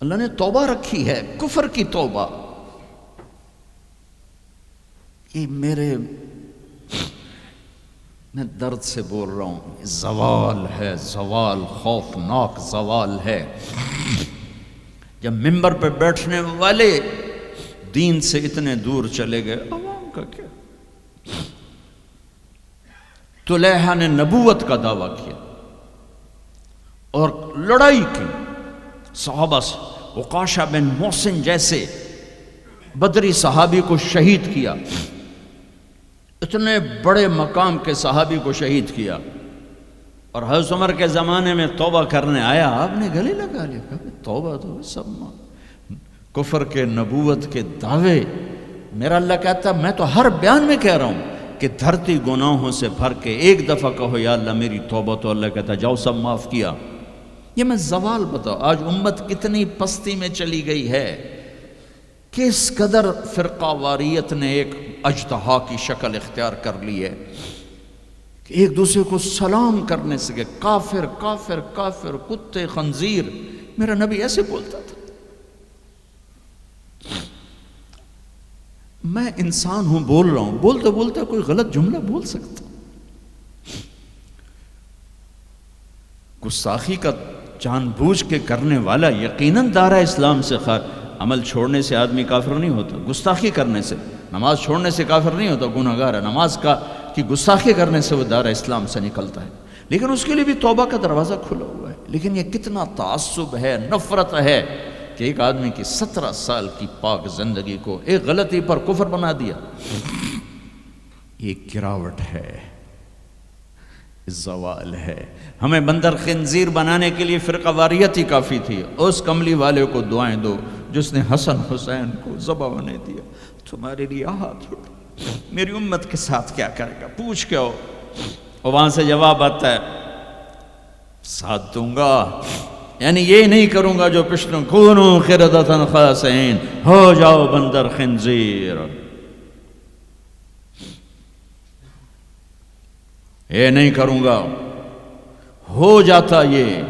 اللہ نے توبہ رکھی ہے، کفر کی توبہ۔ یہ میں درد سے بول رہا ہوں، زوال ہے، زوال، خوفناک زوال ہے۔ جب ممبر پہ بیٹھنے والے دین سے اتنے دور چلے گئے، عوام کا کیا؟ طلیحہ نے نبوت کا دعویٰ کیا اور لڑائی کی صحابہ سے، عکاشہ بن محسن جیسے بدری صحابی کو شہید کیا، اتنے بڑے مقام کے صحابی کو شہید کیا، اور حضرت عمر کے زمانے میں توبہ کرنے آیا، آپ نے گلے لگا لیا، کہا توبہ تو سب کفر کے، نبوت کے دعوے۔ میرا اللہ کہتا میں تو ہر بیان میں کہہ رہا ہوں کہ دھرتی گناہوں سے بھر کے ایک دفعہ کہو یا اللہ میری توبہ، تو اللہ کہتا جاؤ سب معاف کیا۔ یہ میں زوال بتاؤ، آج امت کتنی پستی میں چلی گئی ہے، کس قدر فرقہ واریت نے ایک اجتہا کی شکل اختیار کر لی ہے کہ ایک دوسرے کو سلام کرنے سے کہ کافر کافر کافر، کتے خنزیر۔ میرا نبی ایسے بولتا تھا۔ میں انسان ہوں، بول رہا ہوں، بولتے بولتے کوئی غلط جملہ بول سکتا۔ گستاخی کا جان بوجھ کے کرنے والا یقیناً دائرہ اسلام سے عمل چھوڑنے سے آدمی کافر نہیں ہوتا، گستاخی کرنے سے، نماز چھوڑنے سے کافر نہیں ہوتا، گناہ گار ہے، نماز کی گستاخی کرنے سے وہ دائرہ اسلام سے نکلتا ہے، لیکن اس کے لیے بھی توبہ کا دروازہ کھلا ہوا ہے۔ لیکن یہ کتنا تعصب ہے، نفرت ہے کہ ایک آدمی کی 17 سال کی پاک زندگی کو ایک غلطی پر کفر بنا دیا۔ یہ گراوٹ ہے، زوال ہے۔ ہمیں بندر خنزیر بنانے کے لیے فرقہ واریت ہی کافی تھی۔ اس کملی والے کو دعائیں دو جس نے حسن حسین کو ذبح ہونے دیا، تمہارے لیے ہاتھ اٹھا، میری امت کے ساتھ کیا کرے گا، پوچھ کے ہو۔ اور وہاں سے جواب آتا ہے ساتھ دوں گا، یعنی یہ نہیں کروں گا جو پشتوں کونو قردۃ خاسئین، ہو جاؤ بندر خنزیر، یہ نہیں کروں گا۔ ہو جاتا یہ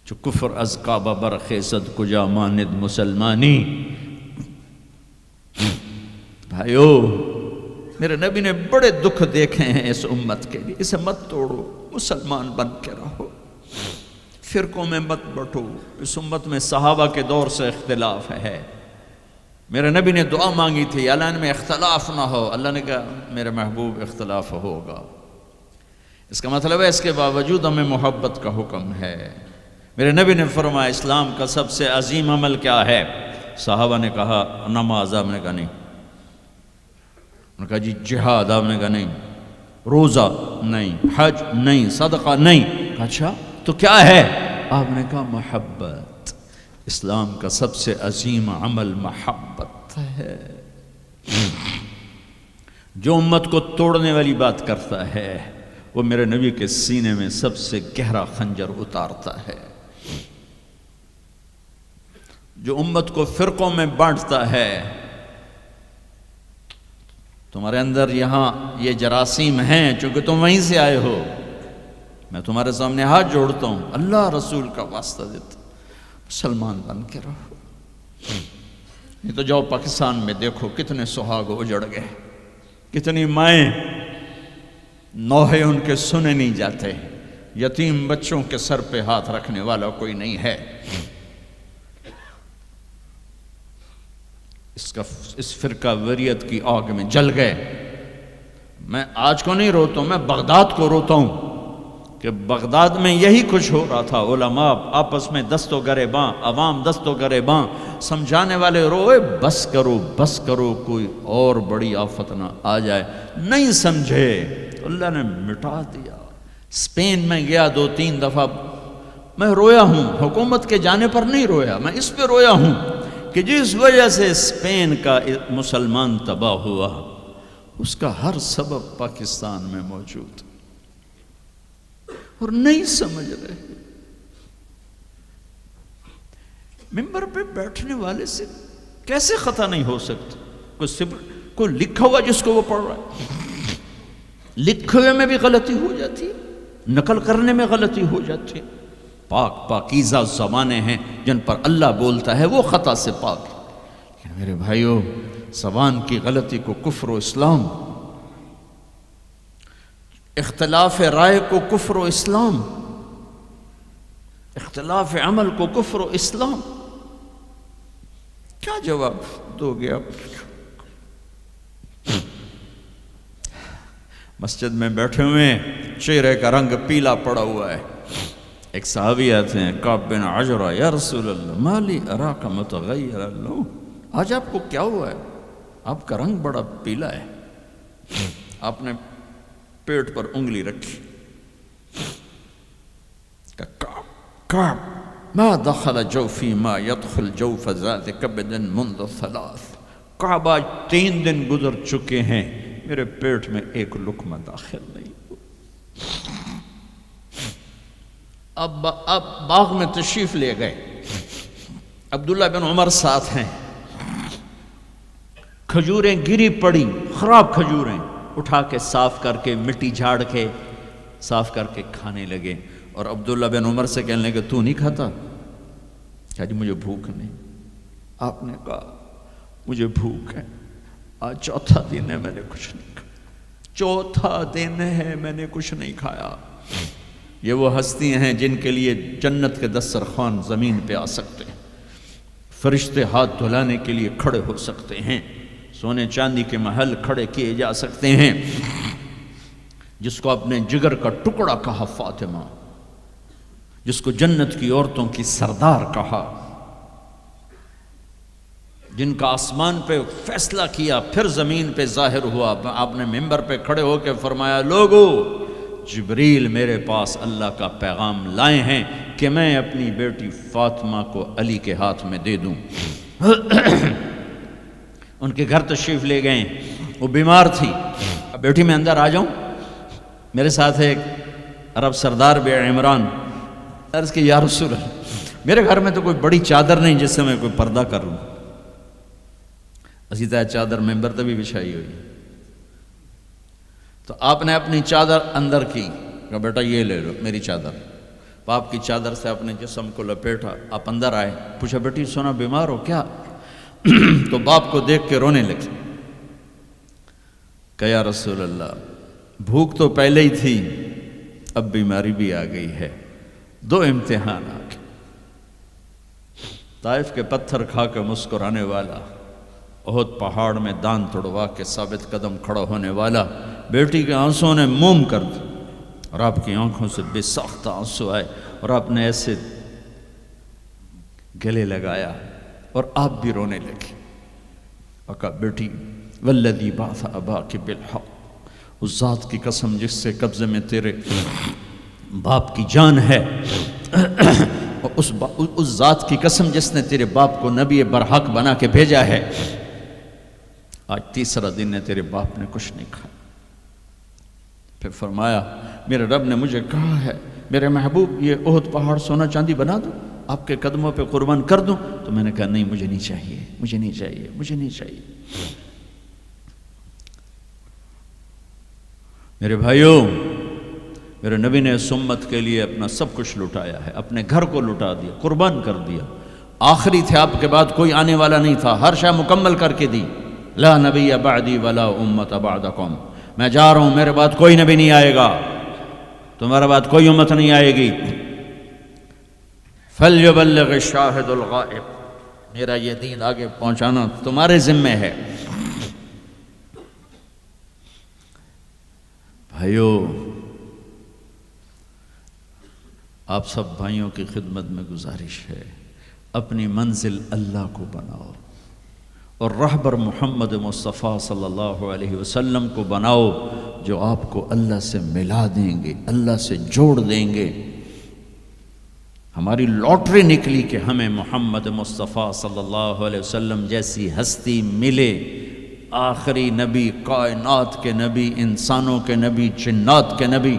جو کفر از کعبہ برخیزد کجا ماند مسلمانی۔ بھائیو، میرے نبی نے بڑے دکھ دیکھے ہیں اس امت کے لیے، اسے مت توڑو، مسلمان بن کے رہو، فرقوں میں مت بٹو۔ اس امت میں صحابہ کے دور سے اختلاف ہے، میرے نبی نے دعا مانگی تھی اللہ ان میں اختلاف نہ ہو، اللہ نے کہا میرے محبوب اختلاف ہوگا۔ اس کا مطلب ہے اس کے باوجود ہمیں محبت کا حکم ہے۔ میرے نبی نے فرمایا اسلام کا سب سے عظیم عمل کیا ہے؟ صحابہ نے کہا نماز، آپ نے کہا نہیں، انہوں نے کہا جی جہاد، آپ نے کہا نہیں، روزہ نہیں، حج نہیں، صدقہ نہیں، کہا اچھا تو کیا ہے؟ آپ نے کہا محبت۔ اسلام کا سب سے عظیم عمل محبت ہے۔ جو امت کو توڑنے والی بات کرتا ہے وہ میرے نبی کے سینے میں سب سے گہرا خنجر اتارتا ہے۔ جو امت کو فرقوں میں بانٹتا ہے، تمہارے اندر یہاں یہ جراثیم ہیں چونکہ تم وہیں سے آئے ہو، میں تمہارے سامنے ہاتھ جوڑتا ہوں، اللہ رسول کا واسطہ دیتا ہوں، مسلمان بن کے رہو۔ نہیں تو جاؤ پاکستان میں دیکھو کتنے سہاگ اجڑ گئے، کتنی مائیں نوحے ان کے سنے نہیں جاتے، یتیم بچوں کے سر پہ ہاتھ رکھنے والا کوئی نہیں ہے۔ اس فرقہ وریت کی آگ میں جل گئے۔ میں آج کو نہیں روتا ہوں، میں بغداد کو روتا ہوں کہ بغداد میں یہی کچھ ہو رہا تھا، علماء آپس میں دست و گریباں، عوام دست و گریباں، سمجھانے والے روئے بس کرو بس کرو، کوئی اور بڑی آفت نہ آ جائے، نہیں سمجھے تو اللہ نے مٹا دیا۔ اسپین میں گیا 2-3 دفعہ، میں رویا ہوں، حکومت کے جانے پر نہیں رویا، میں اس پہ رویا ہوں کہ جس وجہ سے اسپین کا مسلمان تباہ ہوا، اس کا ہر سبب پاکستان میں موجود اور نہیں سمجھ رہے۔ ممبر پہ بیٹھنے والے سے کیسے خطا نہیں ہو سکتا؟ کوئی کوئی لکھا ہوا جس کو وہ پڑھ رہا ہے، لکھے ہوئے میں بھی غلطی ہو جاتی ہے، نقل کرنے میں غلطی ہو جاتی ہے۔ پاکیزہ زبانیں ہیں جن پر اللہ بولتا ہے، وہ خطا سے پاک ہے۔ میرے بھائیو، زبان کی غلطی کو کفر و اسلام، اختلاف رائے کو کفر و اسلام، اختلاف عمل کو کفر و اسلام، کیا جواب دو گے آپ؟ مسجد میں بیٹھے ہوئے ہیں، چہرے کا رنگ پیلا پڑا ہوا ہے، ایک صحابی آتے ہیں، کعب بن عجرہ، یا رسول اللہ ما لی اراک متغیر اللون، آج آپ کو کیا ہوا ہے؟ آپ کا رنگ بڑا پیلا ہے۔ آپ نے پیٹ پر انگلی رکھی، کعب ما دخل جوفی ما يدخل جوف ذات کبد منذ ثلاث، کعب آج 3 دن گزر چکے ہیں، میرے پیٹ میں ایک لقمہ داخل نہیں۔ اب باغ میں تشریف لے گئے، عبداللہ بن عمر ساتھ ہیں، کھجوریں گری پڑی، خراب کھجوریں، اٹھا کے صاف کر کے مٹی جھاڑ کے صاف کر کے کھانے لگے، اور عبداللہ بن عمر سے کہنے لگے تو نہیں کھاتا؟ کہا جی مجھے بھوک نہیں۔ آپ نے کہا مجھے بھوک ہے، آج چوتھا دن ہے میں نے کچھ نہیں کھایا، چوتھا دن ہے میں نے کچھ نہیں کھایا۔ یہ وہ ہستیاں ہیں جن کے لیے جنت کے دسترخوان زمین پہ آ سکتے ہیں، فرشتے ہاتھ دھلانے کے لیے کھڑے ہو سکتے ہیں، سونے چاندی کے محل کھڑے کیے جا سکتے ہیں۔ جس کو اپنے جگر کا ٹکڑا کہا فاطمہ، جس کو جنت کی عورتوں کی سردار کہا، جن کا آسمان پہ فیصلہ کیا پھر زمین پہ ظاہر ہوا، آپ نے ممبر پہ کھڑے ہو کے فرمایا لوگو، جبریل میرے پاس اللہ کا پیغام لائے ہیں کہ میں اپنی بیٹی فاطمہ کو علی کے ہاتھ میں دے دوں۔ ان کے گھر تشریف لے گئے، وہ بیمار تھی، بیٹی میں اندر آ جاؤں؟ میرے ساتھ ایک عرب سردار بھی عمران، عرض کہ یا رسول اللہ میرے گھر میں تو کوئی بڑی چادر نہیں جس سے میں کوئی پردہ کر لوں۔ اسی طرح چادر ممبر تے بھی بچھائی ہوئی، تو آپ نے اپنی چادر اندر کی، کہا بیٹا یہ لے لو میری چادر، باپ کی چادر سے اپنے جسم کو لپیٹا، آپ اندر آئے، پوچھا بیٹی سونا بیمار ہو کیا؟ تو باپ کو دیکھ کے رونے لگی، کہا یا رسول اللہ بھوک تو پہلے ہی تھی، اب بیماری بھی آ گئی ہے، 2 امتحان آ گئے۔ طائف کے پتھر کھا کے مسکرانے والا، احد پہاڑ میں دان توڑوا کے ثابت قدم کھڑا ہونے والا، بیٹی کے آنسوں نے موم کر دی، اور آپ کی آنکھوں سے بے ساختہ آنسو آئے، اور آپ نے ایسے گلے لگایا اور آپ بھی رونے لگے، اور کہا بیٹی والذی بعث اباک بالحق، اس ذات کی قسم جس سے قبضے میں تیرے باپ کی جان ہے، اور اس ذات کی قسم جس نے تیرے باپ کو نبی برحق بنا کے بھیجا ہے، آج 3 دن ہے تیرے باپ نے کچھ نہیں کھایا۔ پھر فرمایا میرے رب نے مجھے کہا ہے میرے محبوب یہ احد پہاڑ سونا چاندی بنا دوں، آپ کے قدموں پہ قربان کر دوں؟ تو میں نے کہا نہیں مجھے نہیں چاہیے، مجھے نہیں چاہیے، مجھے نہیں چاہیے۔ میرے بھائیوں، میرے نبی نے اس امت کے لیے اپنا سب کچھ لٹایا ہے، اپنے گھر کو لٹا دیا، قربان کر دیا، آخری تھے، آپ کے بعد کوئی آنے والا نہیں تھا، ہر شے مکمل کر کے دی، لا نبی بعدی ولا امت بعدکم، میں جا رہا ہوں، میرے بعد کوئی نبی نہیں آئے گا، تمہارے بعد کوئی امت نہیں آئے گی۔ فَلْيُبَلِّغِ الشَّاهِدُ الْغَائِبُ، میرا یہ دین آگے پہنچانا تمہارے ذمہ ہے۔ بھائیو، آپ سب بھائیوں کی خدمت میں گزارش ہے، اپنی منزل اللہ کو بناؤ، اور رہبر محمد مصطفیٰ صلی اللہ علیہ وسلم کو بناؤ، جو آپ کو اللہ سے ملا دیں گے، اللہ سے جوڑ دیں گے۔ ہماری لاٹری نکلی کہ ہمیں محمد مصطفیٰ صلی اللہ علیہ وسلم جیسی ہستی ملے، آخری نبی، کائنات کے نبی، انسانوں کے نبی، جنات کے نبی۔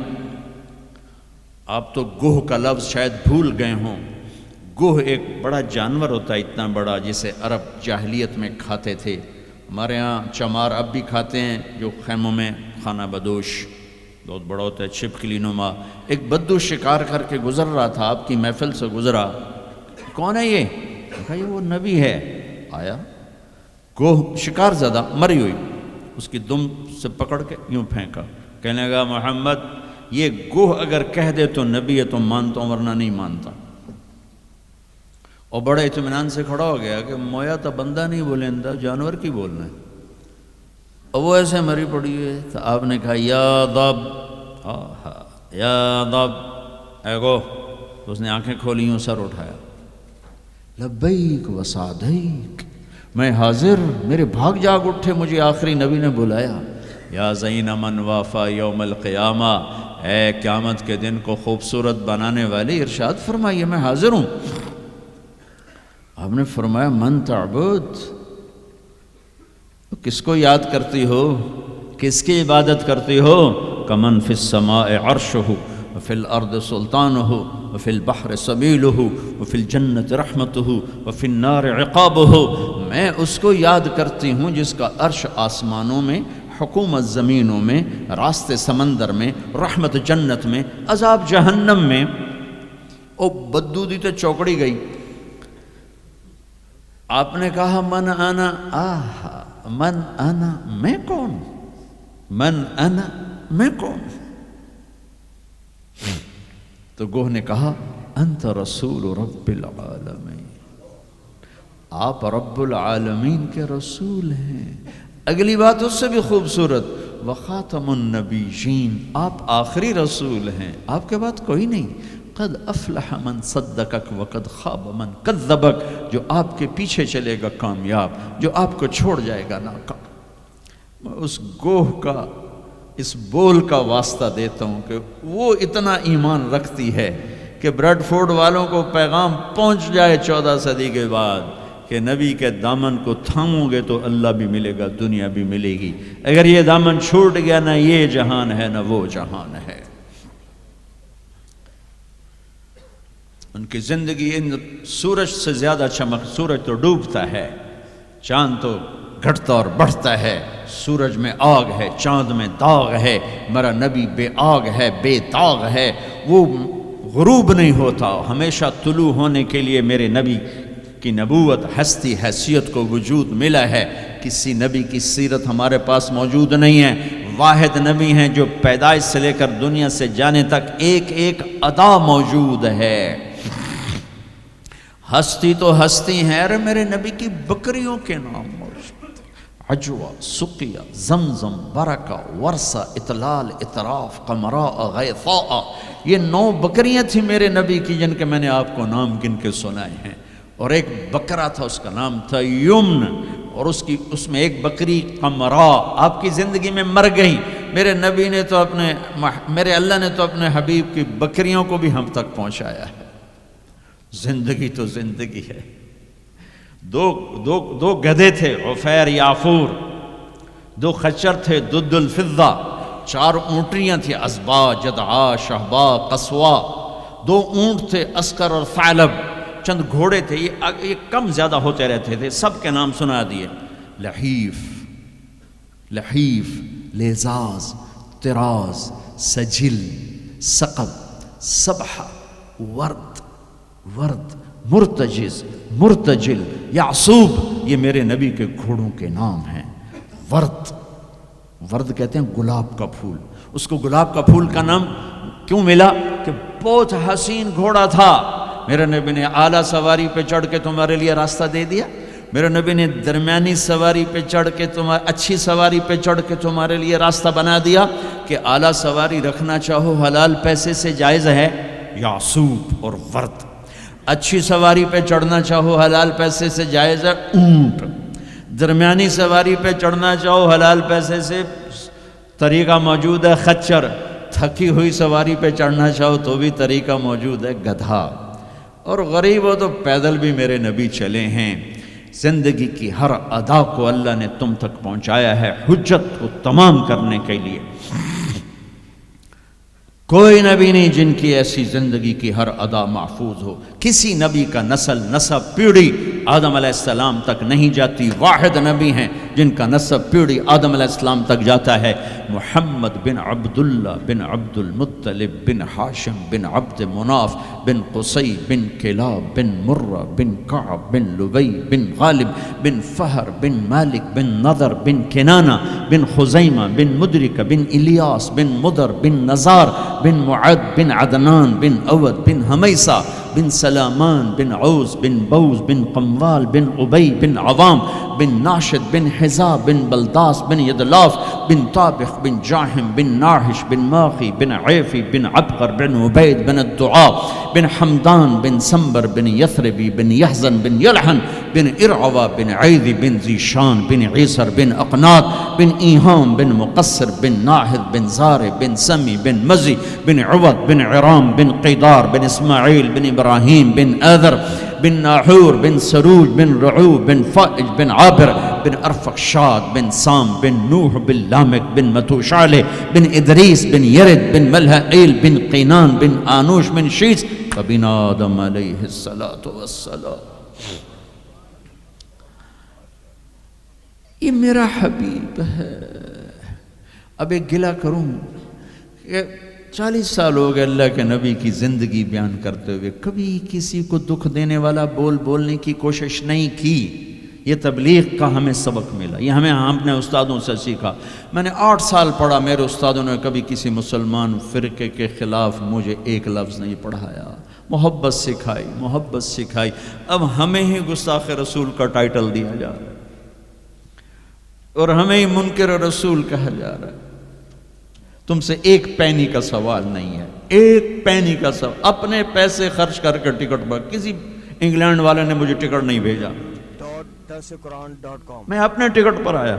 آپ تو گوہ کا لفظ شاید بھول گئے ہوں، گوہ ایک بڑا جانور ہوتا ہے اتنا بڑا، جسے عرب جاہلیت میں کھاتے تھے، ہمارے ہاں چمار اب بھی کھاتے ہیں، جو خیموں میں کھانا بدوش بہت بڑا ہوتا ہے، چھپکلی نما۔ ایک بدو شکار کر کے گزر رہا تھا، آپ کی محفل سے گزرا، کون ہے یہ؟ کہا یہ وہ نبی ہے۔ آیا گوہ شکار زدہ مری ہوئی، اس کی دم سے پکڑ کے یوں پھینکا، کہنے لگا محمد یہ گوہ اگر کہہ دے تو نبی ہے تو مانتا ہوں ورنہ نہیں مانتا۔ اور بڑے اطمینان سے کھڑا ہو گیا کہ مویا تو بندہ نہیں بولیندا، جانور کی بولنا ہے۔ اور وہ ایسے مری پڑی ہے تو آپ نے کہا یا ضب، یا ضب، اے گوہ۔ اس نے آنکھیں کھولی، یوں سر اٹھایا، لبیک و سعدیک، میں حاضر، میرے بھاگ جاگ اٹھے، مجھے آخری نبی نے بلایا۔ یا زین من وافا یوم القیامہ، اے قیامت کے دن کو خوبصورت بنانے والے، ارشاد فرمائیے میں حاضر ہوں۔ آپ نے فرمایا من تعبد، کس کو یاد کرتی ہو، کس کی عبادت کرتی ہو؟ کمن فی السماء عرشہ وفی الارض سلطانہ وفی البحر سبیلہ وفی الجنت رحمتہ وفی النار عقابہ، میں اس کو یاد کرتی ہوں جس کا عرش آسمانوں میں، حکومت زمینوں میں، راستے سمندر میں، رحمت جنت میں، عذاب جہنم میں۔ او بدو دی تے چوکڑی گئی۔ آپ نے کہا من انا، من انا، میں کون؟ من انا، میں کون؟ تو گوہ نے کہا انت رسول رب العالمین، آپ رب العالمین کے رسول ہیں۔ اگلی بات اس سے بھی خوبصورت، وخاتم النبیین، آپ آخری رسول ہیں، آپ کے بعد کوئی نہیں۔ قد افلح من صدقک وقد خاب من کذبک، جو آپ کے پیچھے چلے گا کامیاب، جو آپ کو چھوڑ جائے گا ناکام۔ میں اس گوہ کا، اس بول کا واسطہ دیتا ہوں کہ وہ اتنا ایمان رکھتی ہے کہ بریڈ فورڈ والوں کو پیغام پہنچ جائے 14 صدی کے بعد کہ نبی کے دامن کو تھامو گے تو اللہ بھی ملے گا، دنیا بھی ملے گی۔ اگر یہ دامن چھوٹ گیا، نہ یہ جہان ہے نہ وہ جہان ہے۔ ان کی زندگی ان سورج سے زیادہ چمک، سورج تو ڈوبتا ہے، چاند تو گھٹتا اور بڑھتا ہے، سورج میں آگ ہے، چاند میں داغ ہے، میرا نبی بے آگ ہے، بے داغ ہے، وہ غروب نہیں ہوتا، ہمیشہ طلوع ہونے کے لیے میرے نبی کی نبوت، ہستی، حیثیت کو وجود ملا ہے۔ کسی نبی کی سیرت ہمارے پاس موجود نہیں ہے، واحد نبی ہیں جو پیدائش سے لے کر دنیا سے جانے تک ایک ایک ادا موجود ہے۔ ہستی تو ہستی ہیں، ارے میرے نبی کی بکریوں کے نام موجود، عجوہ، سقیہ، زمزم، برکہ، ورثہ، اطلال، اطراف، قمراء، غیثاء، یہ 9 بکریاں تھیں میرے نبی کی جن کے میں نے آپ کو نام گن کے سنائے ہیں۔ اور ایک بکرا تھا، اس کا نام تھا یمن، اور اس میں ایک بکری قمراء آپ کی زندگی میں مر گئی۔ میرے نبی نے تو میرے اللہ نے تو اپنے حبیب کی بکریوں کو بھی ہم تک پہنچایا ہے۔ زندگی تو زندگی ہے۔ دو گدھے تھے، عفیر، یافور، 2 خچر تھے، دد الفضہ، 4 اونٹیاں تھیں، ازبا، جدعا، شہبا، قصوا، 2 اونٹ تھے، اسکر اور ثعلب، چند گھوڑے تھے، یہ کم زیادہ ہوتے رہتے تھے، سب کے نام سنا دیے، لحیف، لیزاز، طراز، سجل، سقب، سبحہ، ورد، مرتجز، مرتجل، یعصوب، یہ میرے نبی کے گھوڑوں کے نام ہیں۔ ورد کہتے ہیں گلاب کا پھول، اس کو گلاب کا پھول کا نام کیوں ملا؟ کہ بہت حسین گھوڑا تھا، میرے نبی نے اعلیٰ سواری پہ چڑھ کے تمہارے لیے راستہ دے دیا، میرے نبی نے درمیانی سواری پہ چڑھ کے اچھی سواری پہ چڑھ کے تمہارے لیے راستہ بنا دیا کہ اعلیٰ سواری رکھنا چاہو حلال پیسے سے جائز ہے، یعصوب اور ورد۔ اچھی سواری پہ چڑھنا چاہو حلال پیسے سے جائز ہے، اونٹ۔ درمیانی سواری پہ چڑھنا چاہو حلال پیسے سے طریقہ موجود ہے، خچر۔ تھکی ہوئی سواری پہ چڑھنا چاہو تو بھی طریقہ موجود ہے، گدھا۔ اور غریب ہو تو پیدل بھی میرے نبی چلے ہیں۔ زندگی کی ہر ادا کو اللہ نے تم تک پہنچایا ہے حجت کو تمام کرنے کے لیے۔ کوئی نبی نہیں جن کی ایسی زندگی کی ہر ادا محفوظ ہو، کسی نبی کا نسل، نسب، پیڑھی آدم علیہ السلام تک نہیں جاتی، واحد نبی ہیں جن کا نسب پیڑھی آدم علیہ السلام تک جاتا ہے، محمد بن عبداللہ بن عبد المطلب بن ہاشم بن عبد مناف بن قصی بن کلاب بن مرہ بن کعب بن لبی بن غالب بن فہر بن مالک بن نضر بن کنانہ بن خزیمہ بن مدرک بن الیاس بن مدر بن نزار بن معد بن عدنان بن اود بن حمیسہ بن سلامان بن عوز بن بوز بن قموال بن عبی بن عوام بن ناشد بن حزاب بن بلداس بن یدلاف بن طابخ بن جاہم بن ناحش بن ماخی بن عیفی بن عبقر بن عبید بن الدعاء بن حمدان بن سنبر بن یثربی بن یحزن بن یلحن بن ارعوہ بن عیدی بن ذیشان بن عیسر بن اقنات بن ایہام بن مقصر بن ناہد بن زار بن سمی بن مزی بن عوض بن عرام بن قیدار بن اسماعیل بن ابراہیم بن آذر بن ناحور بن سروج بن رعو بن فائج بن عابر بن ارفقشاد بن سام بن نوح بن لامک بن متوشالہ بن ادریس بن یرد بن ملہائیل بن قینان بن آنوش بن شیس وبن آدم علیہ السلام۔ یہ میرا حبیب ہے۔ اب ایک گلہ کروں کہ 40 سال ہو گئے اللہ کے نبی کی زندگی بیان کرتے ہوئے، کبھی کسی کو دکھ دینے والا بولنے کی کوشش نہیں کی۔ یہ تبلیغ کا ہمیں سبق ملا، یہ ہم نے استادوں سے سیکھا۔ میں نے 8 سال پڑھا، میرے استادوں نے کبھی کسی مسلمان فرقے کے خلاف مجھے ایک لفظ نہیں پڑھایا، محبت سکھائی۔ اب ہمیں ہی گستاخ رسول کا ٹائٹل دیا جا رہا ہے اور ہمیں ہی منکر رسول کہا جا رہا ہے۔ تم سے ایک پینی کا سوال نہیں ہے، ایک پینی کا سوال۔ اپنے پیسے خرچ کر کے ٹکٹ پر، کسی انگلینڈ والے نے مجھے ٹکٹ نہیں بھیجا، .quran.com میں اپنے ٹکٹ پر آیا،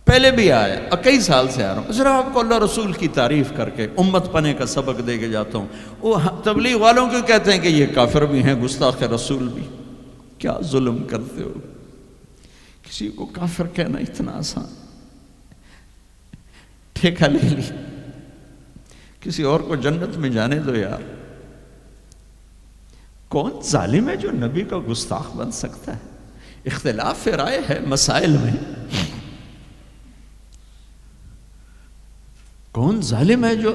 پہلے بھی آیا اور کئی سال سے آ رہا ہوں، صرف آپ کو اللہ رسول کی تعریف کر کے امت پنے کا سبق دے کے جاتا ہوں۔ وہ تبلیغ والوں کیوں کہتے ہیں کہ یہ کافر بھی ہیں، گستاخ رسول بھی؟ کیا ظلم کرتے ہو، کسی کو کافر کہنا اتنا آسان، ٹھیکہ لے لی، کسی اور کو جنت میں جانے دو یار۔ کون ظالم ہے جو نبی کا گستاخ بن سکتا ہے؟ اختلاف رائے ہے مسائل میں، کون ظالم ہے جو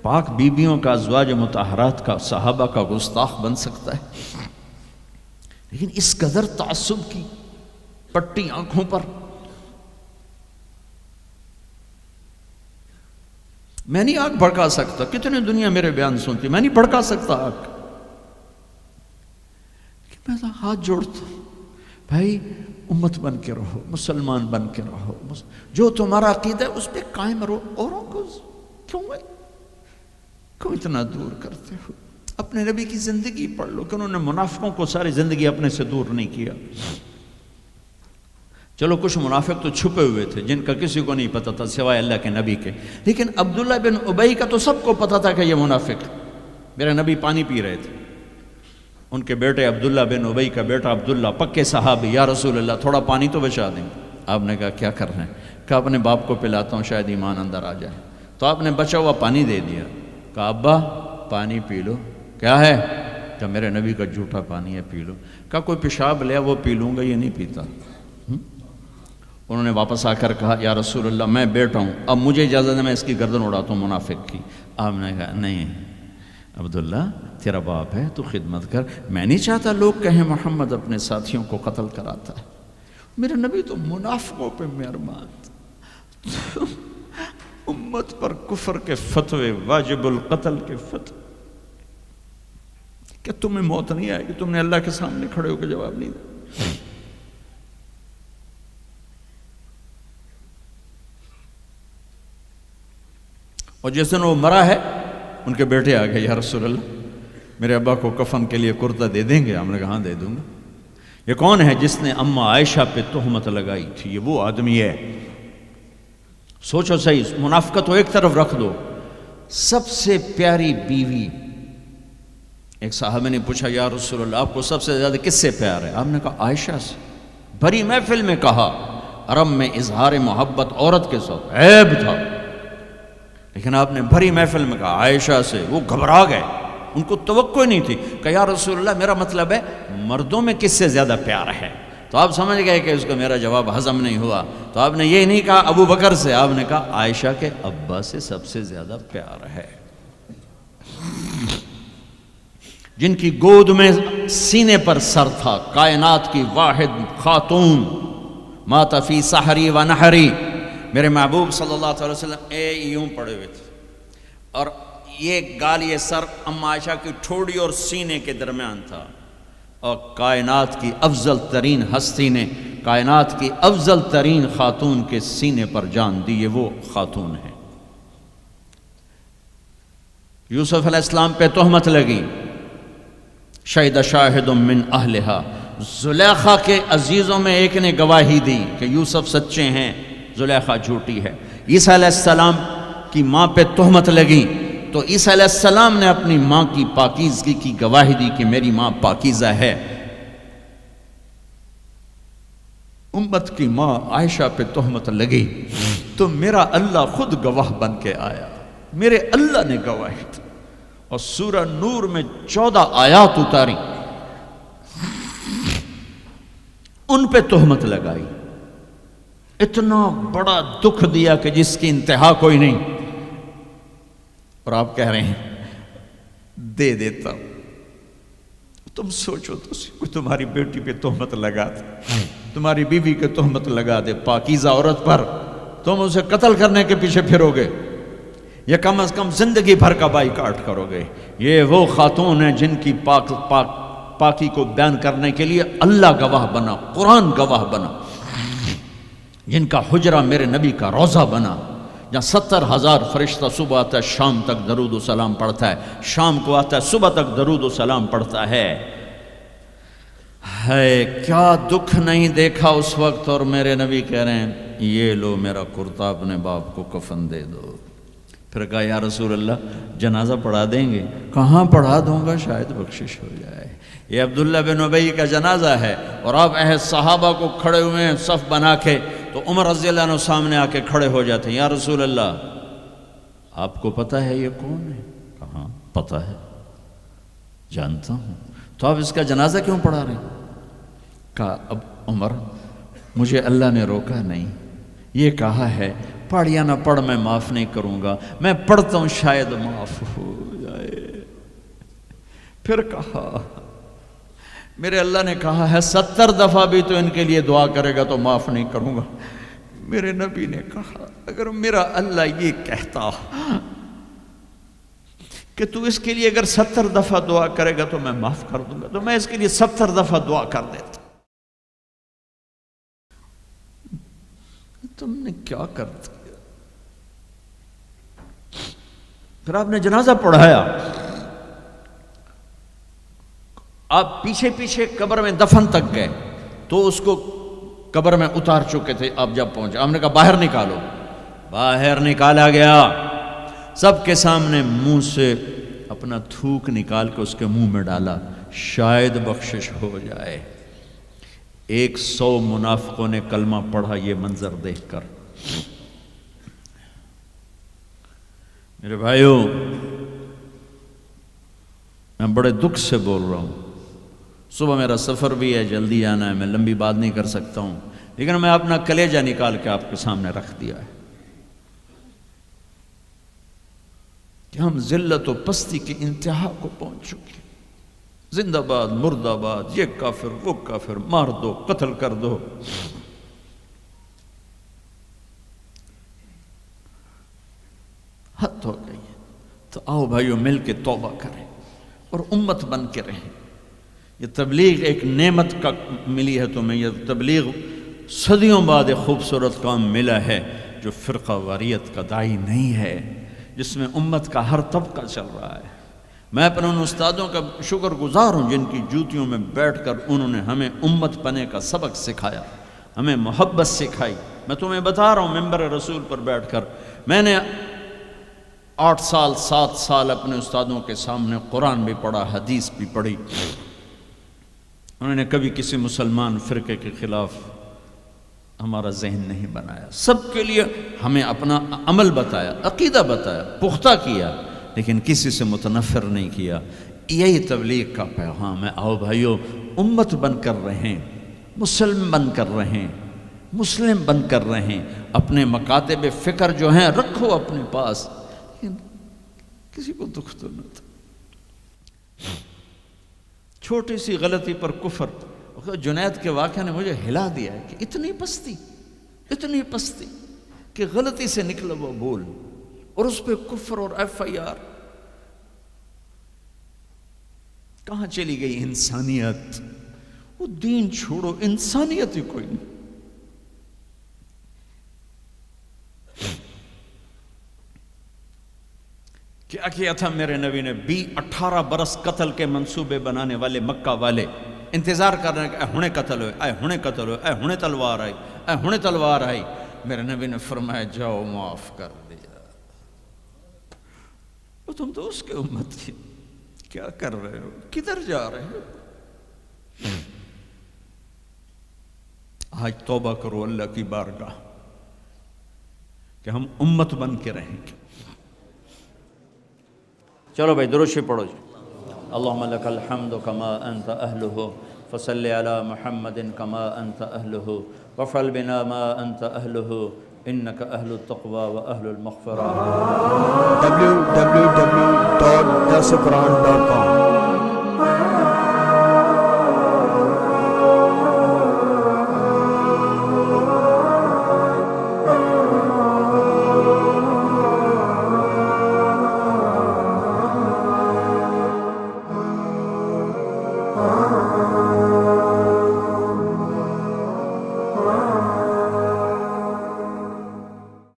پاک بیویوں کا، ازواج مطہرات کا، صحابہ کا گستاخ بن سکتا ہے؟ لیکن اس قدر تعصب کی پٹی آنکھوں پر، میں نہیں آگ بھڑکا سکتا، کتنے دنیا میرے بیان سنتی، میں نہیں بھڑکا سکتا آگ، میں تو ہاتھ جوڑتا ہوں، بھائی امت بن کے رہو، مسلمان بن کے رہو، جو تمہارا عقیدہ ہے اس پہ قائم رہو، اوروں کو کیوں اتنا دور کرتے ہو؟ اپنے نبی کی زندگی پڑھ لو کہ انہوں نے منافقوں کو ساری زندگی اپنے سے دور نہیں کیا۔ چلو کچھ منافق تو چھپے ہوئے تھے جن کا کسی کو نہیں پتا تھا سوائے اللہ کے نبی کے، لیکن عبداللہ بن ابی کا تو سب کو پتا تھا کہ یہ منافق، میرے نبی پانی پی رہے تھے، ان کے بیٹے عبداللہ بن ابی کا بیٹا عبداللہ پکے صحابی، یا رسول اللہ تھوڑا پانی تو بچا دیں۔ آپ نے کہا کیا کر رہے ہیں؟ کہا اپنے باپ کو پلاتا ہوں شاید ایمان اندر آ جائے، تو آپ نے بچا ہوا پانی دے دیا، کہا ابا پانی پی لو۔ کیا ہے؟ کہ میرے نبی کا جھوٹا پانی ہے، پی لو۔ کہا کوئی پیشاب لیا وہ پی لوں گا، یہ نہیں پیتا۔ انہوں نے واپس آ کر کہا یا رسول اللہ میں بیٹا ہوں، اب مجھے اجازت ہے میں اس کی گردن اڑاتا ہوں منافق کی۔ آپ نے کہا نہیں عبداللہ تیرا باپ ہے، تو خدمت کر، میں نہیں چاہتا لوگ کہیں محمد اپنے ساتھیوں کو قتل کراتا ہے۔ میرے نبی تو منافقوں پہ مہربان، امت پر کفر کے فتوے، واجب القتل کے فتوے، کہ تمہیں موت نہیں آئے گی، تم نے اللہ کے سامنے کھڑے ہو کے جواب نہیں دیا۔ اور جس دن وہ مرا ہے ان کے بیٹے آ گئے، یا رسول اللہ میرے ابا کو کفن کے لیے کرتا دے دیں گے؟ ہم نے کہا ہاں دے دوں گا۔ یہ کون ہے جس نے اماں عائشہ پہ تہمت لگائی تھی؟ یہ وہ آدمی ہے۔ سوچو صحیح، منافقت تو ایک طرف رکھ دو، سب سے پیاری بیوی، ایک صحابہ نے پوچھا یا رسول اللہ آپ کو سب سے زیادہ کس سے پیار ہے؟ آپ نے کہا عائشہ سے۔ بھری محفل میں کہا، عرب میں اظہار محبت عورت کے ساتھ عیب تھا، لیکن آپ نے بھری محفل میں کہا عائشہ سے۔ وہ گھبرا گئے، ان کو توقع نہیں تھی کہ یا رسول اللہ میرا مطلب ہے مردوں میں کس سے زیادہ پیار ہے؟ تو آپ سمجھ گئے کہ اس کو میرا جواب ہضم نہیں ہوا، تو آپ نے یہ نہیں کہا ابو بکر سے، آپ نے کہا عائشہ کے ابا سے سب سے زیادہ پیار ہے، جن کی گود میں سینے پر سر تھا، کائنات کی واحد خاتون، مات فی سحری و نحری، میرے محبوب صلی اللہ علیہ وسلم یوں پڑے ہوئے تھے، اور یہ گال یہ سر اما عائشہ کی ٹھوڑی اور سینے کے درمیان تھا، اور کائنات کی افضل ترین ہستی نے کائنات کی افضل ترین خاتون کے سینے پر جان دی، یہ وہ خاتون ہے۔ یوسف علیہ السلام پہ تہمت لگی، شہد شاہد من اہلہا، زلیخا کے عزیزوں میں ایک نے گواہی دی کہ یوسف سچے ہیں، زلیخا جھوٹی ہے۔ عیسیٰ علیہ السلام کی ماں پہ تہمت لگی تو عیسیٰ علیہ السلام نے اپنی ماں کی پاکیزگی کی گواہی دی کہ میری ماں پاکیزہ ہے۔ امت کی ماں عائشہ پہ تہمت لگی تو میرا اللہ خود گواہ بن کے آیا، میرے اللہ نے گواہی دی، اور سورہ نور میں 14 آیات اتاری، ان پہ تہمت لگائی، اتنا بڑا دکھ دیا کہ جس کی انتہا کوئی نہیں، اور آپ کہہ رہے ہیں دے دیتا ہوں۔ تم سوچو تو کوئی تمہاری بیٹی پہ تہمت لگا دے، تمہاری بیوی کے تہمت لگا دے پاکیزہ عورت پر، تم اسے قتل کرنے کے پیچھے پھرو گے یا کم از کم زندگی بھر کا بائیکاٹ کرو گے؟ یہ وہ خاتون ہیں جن کی پاکی کو بیان کرنے کے لیے اللہ گواہ بنا، قرآن گواہ بنا، جن کا حجرہ میرے نبی کا روضہ بنا، جہاں 70,000 فرشتہ صبح آتا ہے شام تک درود و سلام پڑھتا ہے، شام کو آتا ہے صبح تک درود و سلام پڑھتا ہے۔ کیا دکھ نہیں دیکھا اس وقت، اور میرے نبی کہہ رہے ہیں یہ لو میرا کرتا اپنے باپ کو کفن دے دو۔ پھر کہا یا رسول اللہ جنازہ پڑھا دیں گے؟ کہاں پڑھا دوں گا، شاید بخشش ہو جائے۔ یہ عبداللہ بن ابی کا جنازہ ہے، اور آپ صحابہ کو کھڑے ہوئے ہیں صف بنا کے، تو عمر رضی اللہ عنہ سامنے آ کے کھڑے ہو جاتے ہیں، یا رسول اللہ آپ کو پتہ ہے یہ کون ہے؟ کہاں پتہ ہے، جانتا ہوں، تو آپ اس کا جنازہ کیوں پڑھا رہے ہیں؟ کہا اب عمر مجھے اللہ نے روکا نہیں، یہ کہا ہے پڑھ یا نہ پڑھ میں معاف نہیں کروں گا، میں پڑھتا ہوں شاید معاف ہو جائے۔ پھر کہا میرے اللہ نے کہا ہے 70 دفعہ بھی تو ان کے لیے دعا کرے گا تو معاف نہیں کروں گا۔ میرے نبی نے کہا اگر میرا اللہ یہ کہتا کہ تو اس کے لیے اگر 70 دفعہ دعا کرے گا تو میں معاف کر دوں گا، تو میں اس کے لیے 70 دفعہ دعا کر دیتا۔ تم نے کیا کر دیا؟ پھر آپ نے جنازہ پڑھایا، آپ پیچھے پیچھے قبر میں دفن تک گئے تو اس کو قبر میں اتار چکے تھے، آپ جب پہنچے آپ نے کہا باہر نکالو، باہر نکالا گیا، سب کے سامنے منہ سے اپنا تھوک نکال کے اس کے منہ میں ڈالا، شاید بخشش ہو جائے۔ 100 منافقوں نے کلمہ پڑھا یہ منظر دیکھ کر۔ میرے بھائیوں میں بڑے دکھ سے بول رہا ہوں، صبح میرا سفر بھی ہے، جلدی آنا ہے، میں لمبی بات نہیں کر سکتا ہوں، لیکن میں اپنا کلیجہ نکال کے آپ کے سامنے رکھ دیا ہے کہ ہم ذلت و پستی کی انتہا کو پہنچ چکے۔ زندہ باد مردہ باد، یہ کافر وہ کافر، مار دو قتل کر دو۔ حد ہو گئی ہے، تو آؤ بھائیو مل کے توبہ کریں اور امت بن کے رہیں۔ یہ تبلیغ ایک نعمت کا ملی ہے تمہیں، یہ تبلیغ صدیوں بعد ایک خوبصورت کام ملا ہے جو فرقہ واریت کا داعی نہیں ہے، جس میں امت کا ہر طبقہ چل رہا ہے۔ میں اپنے ان استادوں کا شکر گزار ہوں جن کی جوتیوں میں بیٹھ کر انہوں نے ہمیں امت بننے کا سبق سکھایا، ہمیں محبت سکھائی۔ میں تمہیں بتا رہا ہوں ممبر رسول پر بیٹھ کر، میں نے 8 سال 7 سال اپنے استادوں کے سامنے قرآن بھی پڑھا، حدیث بھی پڑھی۔ انہوں نے کبھی کسی مسلمان فرقے کے خلاف ہمارا ذہن نہیں بنایا، سب کے لیے ہمیں اپنا عمل بتایا، عقیدہ بتایا، پختہ کیا، لیکن کسی سے متنفر نہیں کیا. یہی تبلیغ کا پیغام ہے. آؤ بھائیو، امت بن کر رہیں، مسلم بن کر رہیں، مسلم بن کر رہیں. اپنے مکاتب فکر جو ہیں رکھو اپنے پاس، کسی کو دکھ تو نہ تھا. چھوٹی سی غلطی پر کفر. جنید کے واقعہ نے مجھے ہلا دیا ہے کہ اتنی پستی کہ غلطی سے نکلا وہ بول، اور اس پہ کفر اور FIR. کہاں چلی گئی انسانیت؟ وہ دین چھوڑو، انسانیت ہی کوئی نہیں. کیا کیا تھا میرے نبی نے؟ 18 برس قتل کے منصوبے بنانے والے مکہ والے انتظار کر رہے ہیں کہ اے ہنے قتل ہوئے، اے ہنے قتل ہوئے، اے ہنے تلوار آئی، اے ہنے تلوار آئی. میرے نبی نے فرمایا جاؤ معاف کر دیا. وہ تم تو اس کے امت کی، کیا کر رہے ہو؟ کدھر جا رہے ہو؟ آج توبہ کرو اللہ کی بارگاہ کہ ہم امت بن کے رہیں گے. چلو بھائی درود شریف پڑھو جی. اللہم لک الحمد کما انت اہلہ فصلی علی محمد کما انت اہلہ وافعل بنا ما انت اہلہ انک اہل التقوی و اہل المغفرہ. www.thequran.com